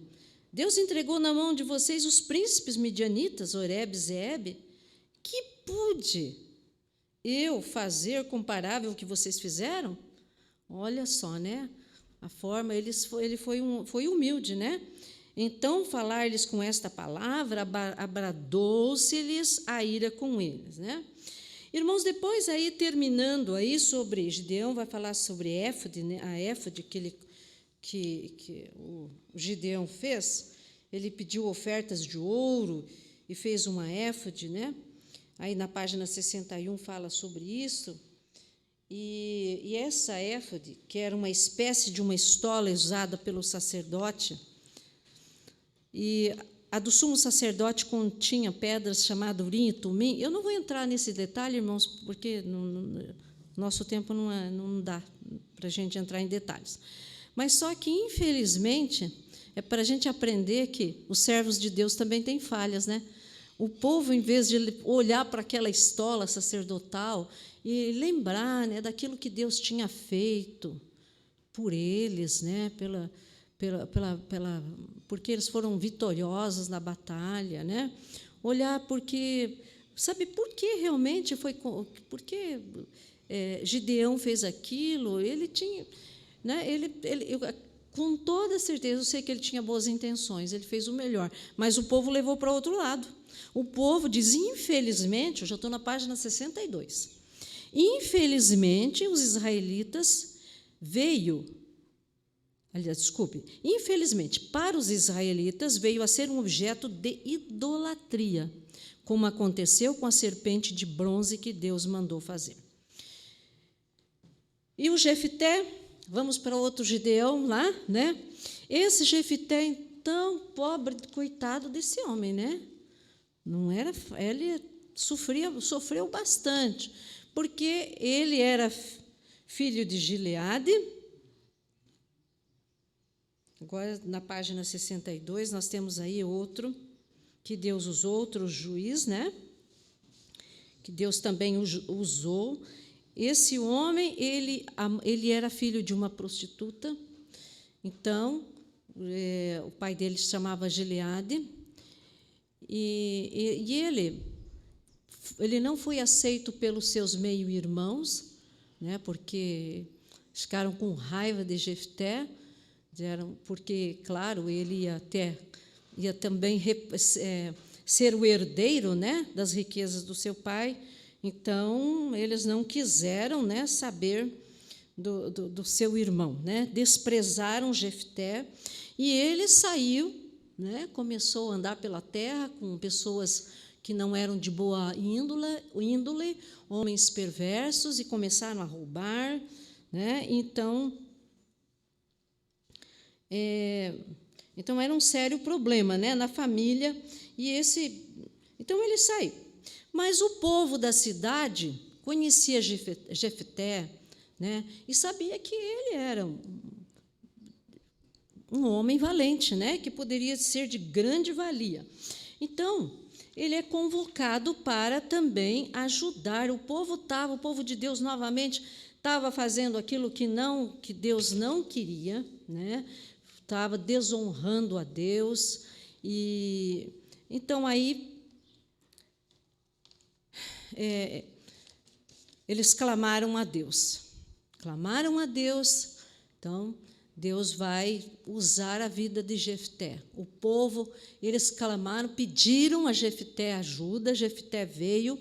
Deus entregou na mão de vocês os príncipes midianitas, Oreb e Zeebe, que pude eu fazer comparável ao que vocês fizeram? Olha só, né? A forma, ele foi humilde, né? Então, falar-lhes com esta palavra, abradou-se-lhes a ira com eles, né? Irmãos, depois, aí, terminando aí sobre Gideão, vai falar sobre éfode, né? A éfode que o Gideão fez. Ele pediu ofertas de ouro e fez uma éfode, né? Aí, na página 61, fala sobre isso. E essa éfode, que era uma espécie de uma estola usada pelo sacerdote, e a do sumo sacerdote continha pedras chamadas urim e tumim. Eu não vou entrar nesse detalhe, irmãos, porque nosso tempo não dá para a gente entrar em detalhes. Mas só que, infelizmente, é para a gente aprender que os servos de Deus também têm falhas, né? O povo, em vez de olhar para aquela estola sacerdotal e lembrar, né, daquilo que Deus tinha feito por eles, né, porque eles foram vitoriosos na batalha, né? Olhar porque, sabe, por que realmente porque Gideão fez aquilo? Ele tinha, né? Com toda certeza, eu sei que ele tinha boas intenções, ele fez o melhor, mas o povo levou para outro lado. O povo diz, infelizmente, eu já estou na página 62, infelizmente, os israelitas infelizmente, para os israelitas, veio a ser um objeto de idolatria, como aconteceu com a serpente de bronze que Deus mandou fazer. E o Jefté, vamos para outro Gideão lá, né? Esse Jefté, então, pobre, coitado desse homem, né? Não era, ele sofreu bastante, porque ele era filho de Gileade. Agora, na página 62, nós temos aí outro, que Deus usou, outro juiz, né? Que Deus também usou. Esse homem, ele era filho de uma prostituta, então, o pai dele se chamava Gileade, e ele não foi aceito pelos seus meio-irmãos, né, porque ficaram com raiva de Jefté, porque, claro, ele ia também ser o herdeiro, né, das riquezas do seu pai, Então, eles não quiseram, né, saber do seu irmão, né? Desprezaram Jefté, e ele saiu, né, começou a andar pela terra com pessoas que não eram de boa índole, homens perversos, e começaram a roubar, né? Então era um sério problema, né, na família, então ele saiu. Mas o povo da cidade conhecia Jefté, né, e sabia que ele era um homem valente, né, que poderia ser de grande valia. Então, ele é convocado para também ajudar. O povo de Deus novamente estava fazendo aquilo que Deus não queria, né? Estava desonrando a Deus. E então aí eles clamaram a Deus. Então Deus vai usar a vida de Jefté. O povo, eles clamaram, pediram a Jefté ajuda, Jefté veio,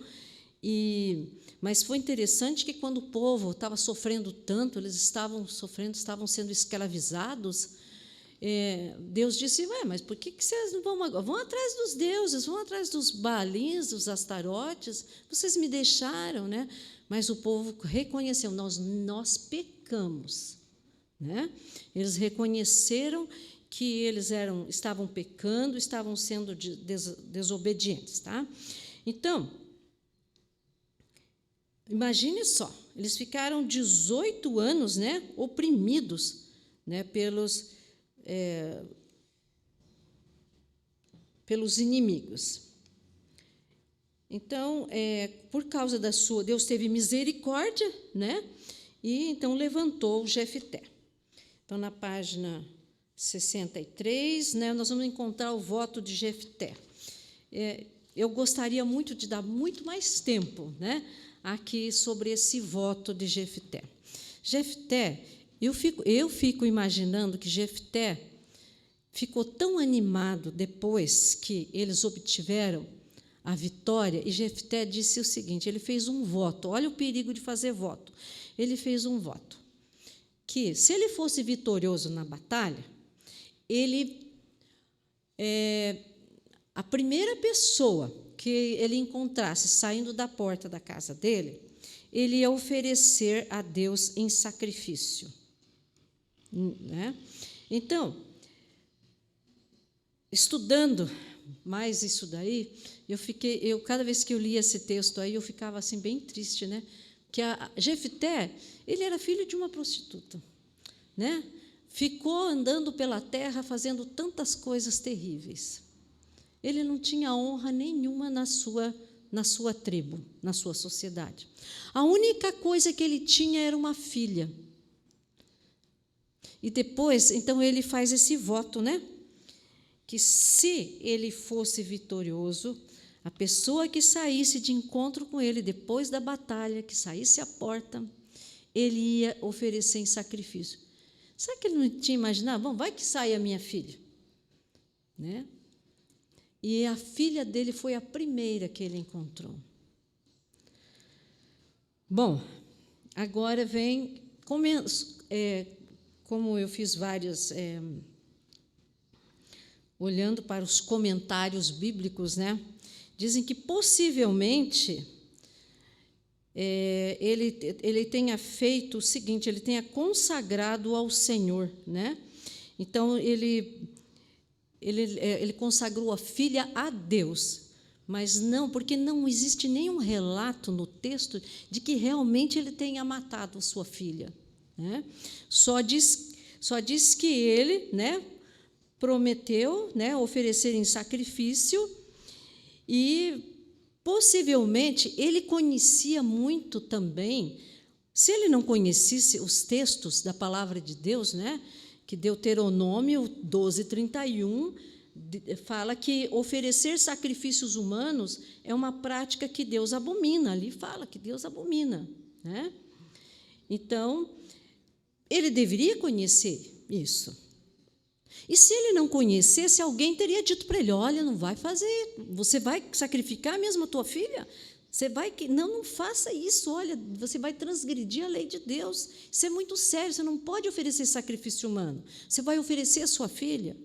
mas foi interessante que quando o povo estava sofrendo tanto, eles estavam sendo escravizados, Deus disse, mas por que vocês não vão agora? Vão atrás dos deuses, vão atrás dos Baalins, dos Astarotes, vocês me deixaram, né? Mas o povo reconheceu, nós pecamos. Né? Eles reconheceram que eles estavam pecando, estavam sendo desobedientes. Tá? Então, imagine só, eles ficaram 18 anos, né, oprimidos, né, pelos inimigos. Então, por causa Deus teve misericórdia, né, e então levantou Jefté. Então, na página 63, né, nós vamos encontrar o voto de Jefté. Eu gostaria muito de dar muito mais tempo, né, aqui sobre esse voto de Jefté. Jefté, eu fico imaginando que Jefté ficou tão animado depois que eles obtiveram a vitória, e Jefté disse o seguinte, ele fez um voto, olha o perigo de fazer voto. Ele fez um voto, que, se ele fosse vitorioso na batalha, a primeira pessoa que ele encontrasse saindo da porta da casa dele, ele ia oferecer a Deus em sacrifício. Né? Então, estudando mais isso daí, cada vez que eu lia esse texto aí, eu ficava assim bem triste, né? Que Jefté, ele era filho de uma prostituta, né? Ficou andando pela terra fazendo tantas coisas terríveis. Ele não tinha honra nenhuma na sua tribo, na sua sociedade. A única coisa que ele tinha era uma filha. E depois, então, ele faz esse voto, né? Que se ele fosse vitorioso, a pessoa que saísse de encontro com ele depois da batalha, que saísse à porta, ele ia oferecer em sacrifício. Será que ele não tinha imaginado? Bom, vai que sai a minha filha. Né? E a filha dele foi a primeira que ele encontrou. Bom, agora vem, como eu fiz vários, olhando para os comentários bíblicos, né? Dizem que possivelmente ele tenha feito o seguinte, ele tenha consagrado ao Senhor, né? Então ele consagrou a filha a Deus, mas não, porque não existe nenhum relato no texto de que realmente ele tenha matado a sua filha, né? Só diz que ele, né, prometeu, né, oferecer em sacrifício. E, possivelmente, ele conhecia muito também, se ele não conhecesse os textos da palavra de Deus, né, que Deuteronômio 12:31 fala que oferecer sacrifícios humanos é uma prática que Deus abomina, ali fala que Deus abomina. Né? Então, ele deveria conhecer isso. E se ele não conhecesse, alguém teria dito para ele, olha, não vai fazer, você vai sacrificar mesmo a tua filha? Não faça isso, olha, você vai transgredir a lei de Deus. Isso é muito sério, você não pode oferecer sacrifício humano. Você vai oferecer a sua filha.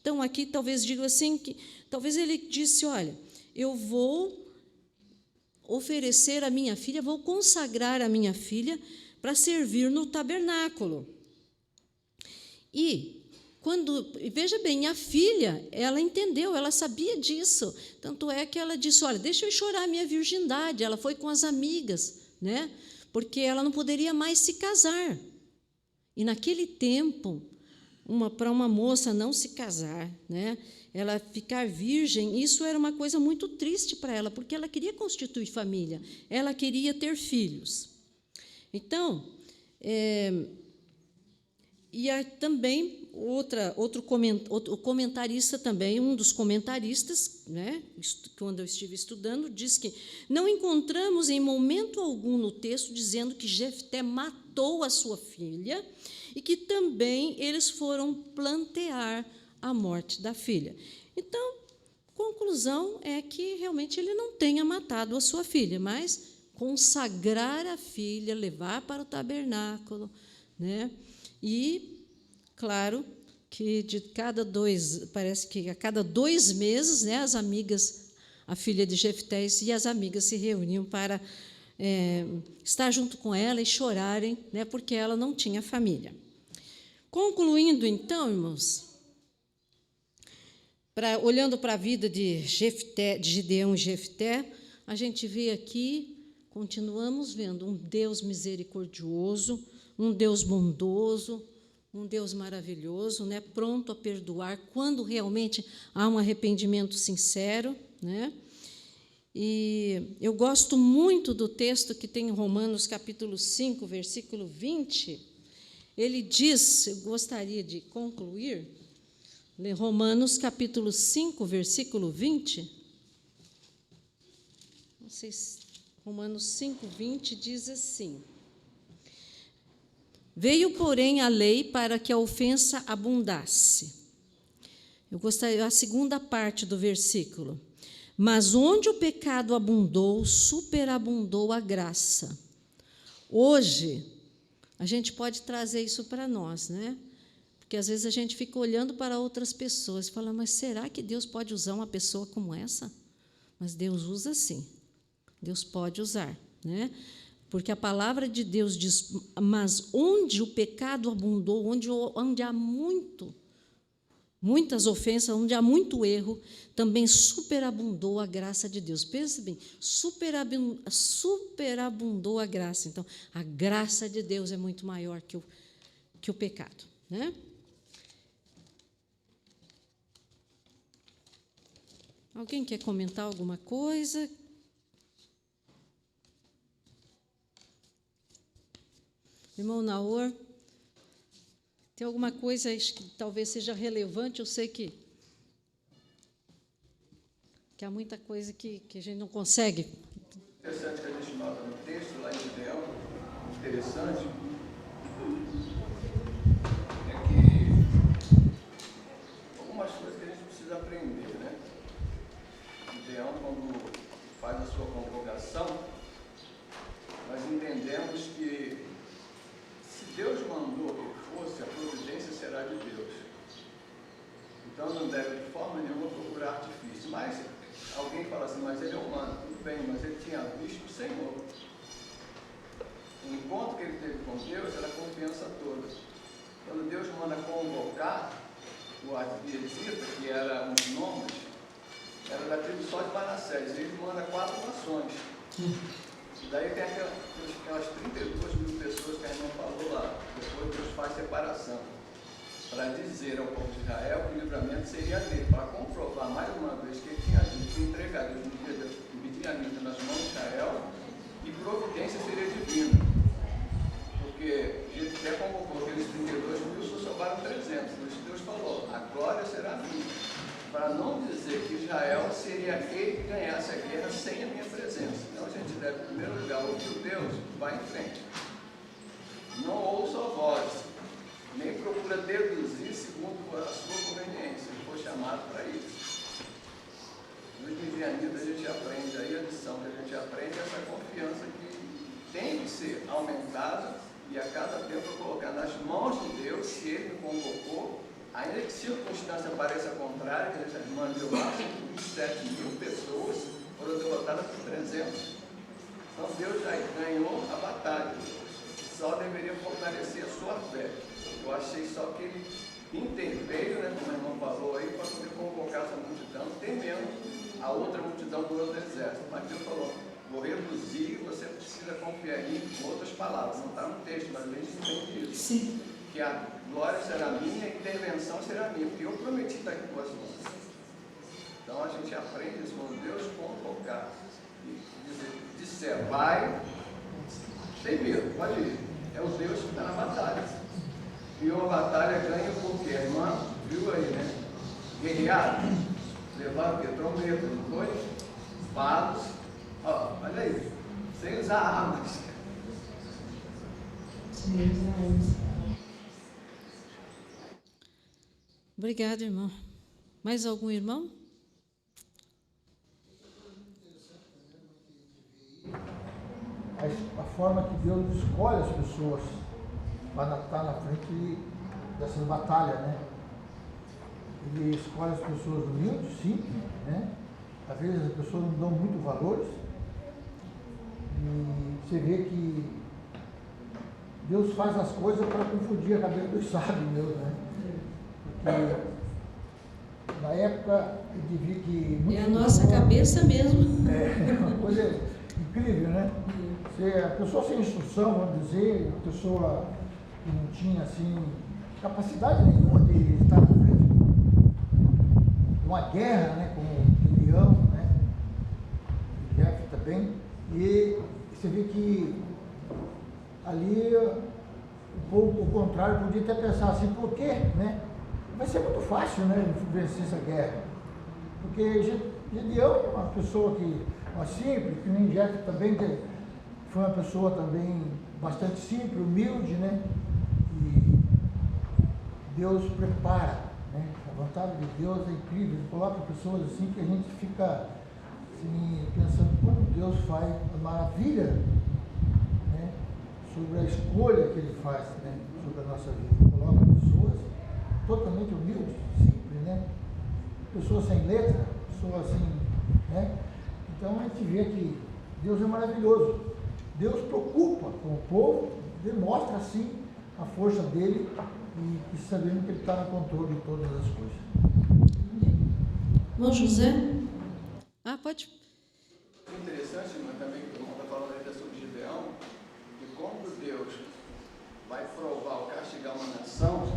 Então, aqui talvez diga assim, que talvez ele disse, olha, eu vou oferecer a minha filha, vou consagrar a minha filha para servir no tabernáculo. E veja bem, a filha, ela entendeu, ela sabia disso. Tanto é que ela disse, olha, deixa eu chorar a minha virgindade. Ela foi com as amigas, né? Porque ela não poderia mais se casar. E naquele tempo, para uma moça não se casar, né? Ela ficar virgem, isso era uma coisa muito triste para ela, porque ela queria constituir família, ela queria ter filhos. Então, e aí também outro comentarista também, um dos comentaristas, né, quando eu estive estudando, diz que não encontramos em momento algum no texto dizendo que Jefté matou a sua filha e que também eles foram plantear a morte da filha. Então, conclusão é que realmente ele não tenha matado a sua filha, mas consagrar a filha, levar para o tabernáculo, né? E claro que parece que a cada 2 meses, né, as amigas, a filha de Jefté e as amigas se reuniam para estar junto com ela e chorarem, né, porque ela não tinha família. Concluindo, então, irmãos, olhando para a vida de Gideão e Jefté, a gente vê aqui, continuamos vendo um Deus misericordioso, um Deus bondoso, um Deus maravilhoso, né, pronto a perdoar quando realmente há um arrependimento sincero, né? E eu gosto muito do texto que tem em Romanos, capítulo 5, versículo 20. Ele diz, eu gostaria de concluir, Romanos, capítulo 5, versículo 20. Romanos 5, 20 diz assim: veio, porém, a lei para que a ofensa abundasse. Eu gostaria, a segunda parte do versículo. Mas onde o pecado abundou, superabundou a graça. Hoje, a gente pode trazer isso para nós, né? Porque às vezes a gente fica olhando para outras pessoas e fala, mas será que Deus pode usar uma pessoa como essa? Mas Deus usa sim. Deus pode usar, né? Porque a palavra de Deus diz, mas onde o pecado abundou, onde há muitas ofensas, onde há muito erro, também superabundou a graça de Deus. Pense bem, superabundou a graça. Então, a graça de Deus é muito maior que o pecado, né? Alguém quer comentar alguma coisa? Irmão Naor, tem alguma coisa que talvez seja relevante? Eu sei que há muita coisa que a gente não consegue. Interessante que a gente nota no texto, lá em Gideão, interessante, é que algumas coisas que a gente precisa aprender, né? Gideão, quando faz a sua convocação, nós entendemos que Deus mandou que fosse, a providência será de Deus. Então não deve de forma nenhuma procurar artifício. Mas alguém fala assim, mas ele é humano. Tudo bem, mas ele tinha visto o Senhor. O encontro que ele teve com Deus era a confiança toda. Quando Deus manda convocar o arquidiocesano, que era um dos nomes, era da tribo só de Manassés. Ele manda 4 nações. Daí tem aquelas 32 mil pessoas que a irmã falou lá. Depois Deus faz separação para dizer ao povo de Israel que o livramento seria dele, para comprovar mais uma vez que ele tinha dito que entregaria os midianitas nas mãos de Israel e providência seria divina. Porque Jefté convocou aqueles 32 mil, só sobraram 300. Por isso Deus falou, a glória será minha. Para não dizer que Israel seria ele que ganhasse a guerra sem a minha presença. Então a gente deve, em primeiro lugar, ouvir Deus, vai em frente. Não ouça a voz, nem procura deduzir segundo a sua conveniência. Ele foi chamado para isso. Deus me Vianita a gente aprende, aí a lição que a gente aprende é essa confiança que tem que ser aumentada e a cada tempo eu colocar nas mãos de Deus, se Ele me convocou, ainda que circunstância pareça contrária, que a irmã deu lá, 7.000 pessoas foram derrotadas por 300. Então Deus já ganhou a batalha, só deveria fortalecer a sua fé. Eu achei só que ele interveio, né, como a irmã falou aí, para poder convocar essa multidão, temendo a outra multidão do outro exército. Mas Deus falou, vou reduzir, você precisa confiar em mim, com outras palavras, não está no texto, mas a gente entende isso. Sim. Que a glória será minha, a intervenção será minha, porque eu prometi estar aqui com as mãos. Então a gente aprende isso quando Deus convocar e disser, vai, sem medo, pode ir. É o Deus que está na batalha. E uma batalha ganha porque a irmã viu aí, né? Guerreado, levaram o quê? Trombeta, não foi? Palos, ó, olha aí, sem usar armas. Obrigado, irmão. Mais algum irmão? A forma que Deus escolhe as pessoas para estar na frente dessas batalhas, né? Ele escolhe as pessoas humildes, simples, né? Às vezes as pessoas não dão muito valores. E você vê que Deus faz as coisas para confundir a cabeça dos sábios, Deus, né? Porque na época eu devia que... É a nossa cabeça mesmo. É uma coisa incrível, né? A pessoa sem instrução, vamos dizer, a pessoa que não tinha assim capacidade nenhuma de estar na frente de uma guerra, né, como Gideão, né, Jefe também, e você vê que ali o povo, ao contrário, podia até pensar assim, por quê, né? Vai ser muito fácil, né, vencer essa guerra, porque Gideão é uma pessoa que, uma simples, que nem Jefe também foi uma pessoa também bastante simples, humilde, né? E Deus prepara, né? A vontade de Deus é incrível, Ele coloca pessoas assim que a gente fica assim, pensando como Deus faz a maravilha, né? Sobre a escolha que Ele faz, né? Sobre a nossa vida. Ele coloca pessoas totalmente humildes, simples, né? Pessoas sem letra, pessoas assim, né? Então a gente vê que Deus é maravilhoso. Deus preocupa com o povo, demonstra assim a força dele e sabendo que ele está no controle de todas as coisas. Irmão José? Pode. Interessante, mas também que o irmão está falando aí sobre Gideão, que quando Deus vai provar ou castigar uma nação,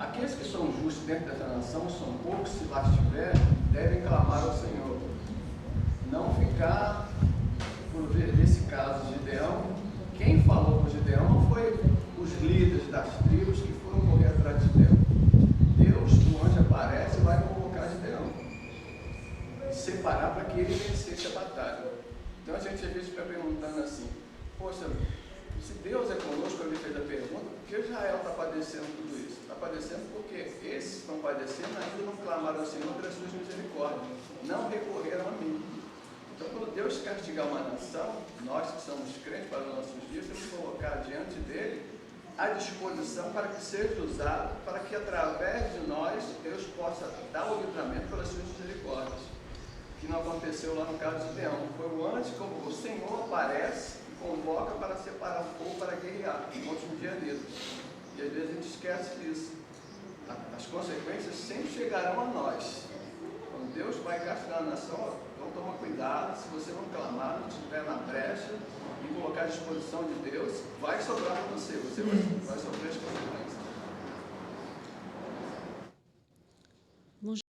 aqueles que são justos dentro dessa nação, são poucos, se lá estiver, devem clamar ao Senhor. Não ficar, por ver nesse caso Gideão, quem falou com Gideão não foi os líderes das tribos que foram correr atrás de Gideão. Deus, onde aparece, vai convocar Gideão e separar para que ele vencesse a batalha. Então a gente às vezes fica perguntando assim, poxa, se Deus é conosco, ele fez a pergunta, por que Israel está padecendo tudo isso? Está padecendo porque esses que estão padecendo ainda não clamaram ao Senhor pelas suas misericórdias, não recorreram a mim. Então, quando Deus castigar uma nação, nós que somos crentes para os nossos dias, temos que colocar diante dele à disposição para que seja usado, para que através de nós, Deus possa dar o livramento pelas suas misericórdias. Que não aconteceu lá no caso de Gideão. Foi o antes como o Senhor aparece e convoca para separar o povo para guerrear, no último dia dele. E às vezes a gente esquece disso. As consequências sempre chegarão a nós. Quando Deus vai castigar a nação, então toma cuidado, se você não clamar, não estiver na brecha e colocar à disposição de Deus, vai sobrar para você vai sobrar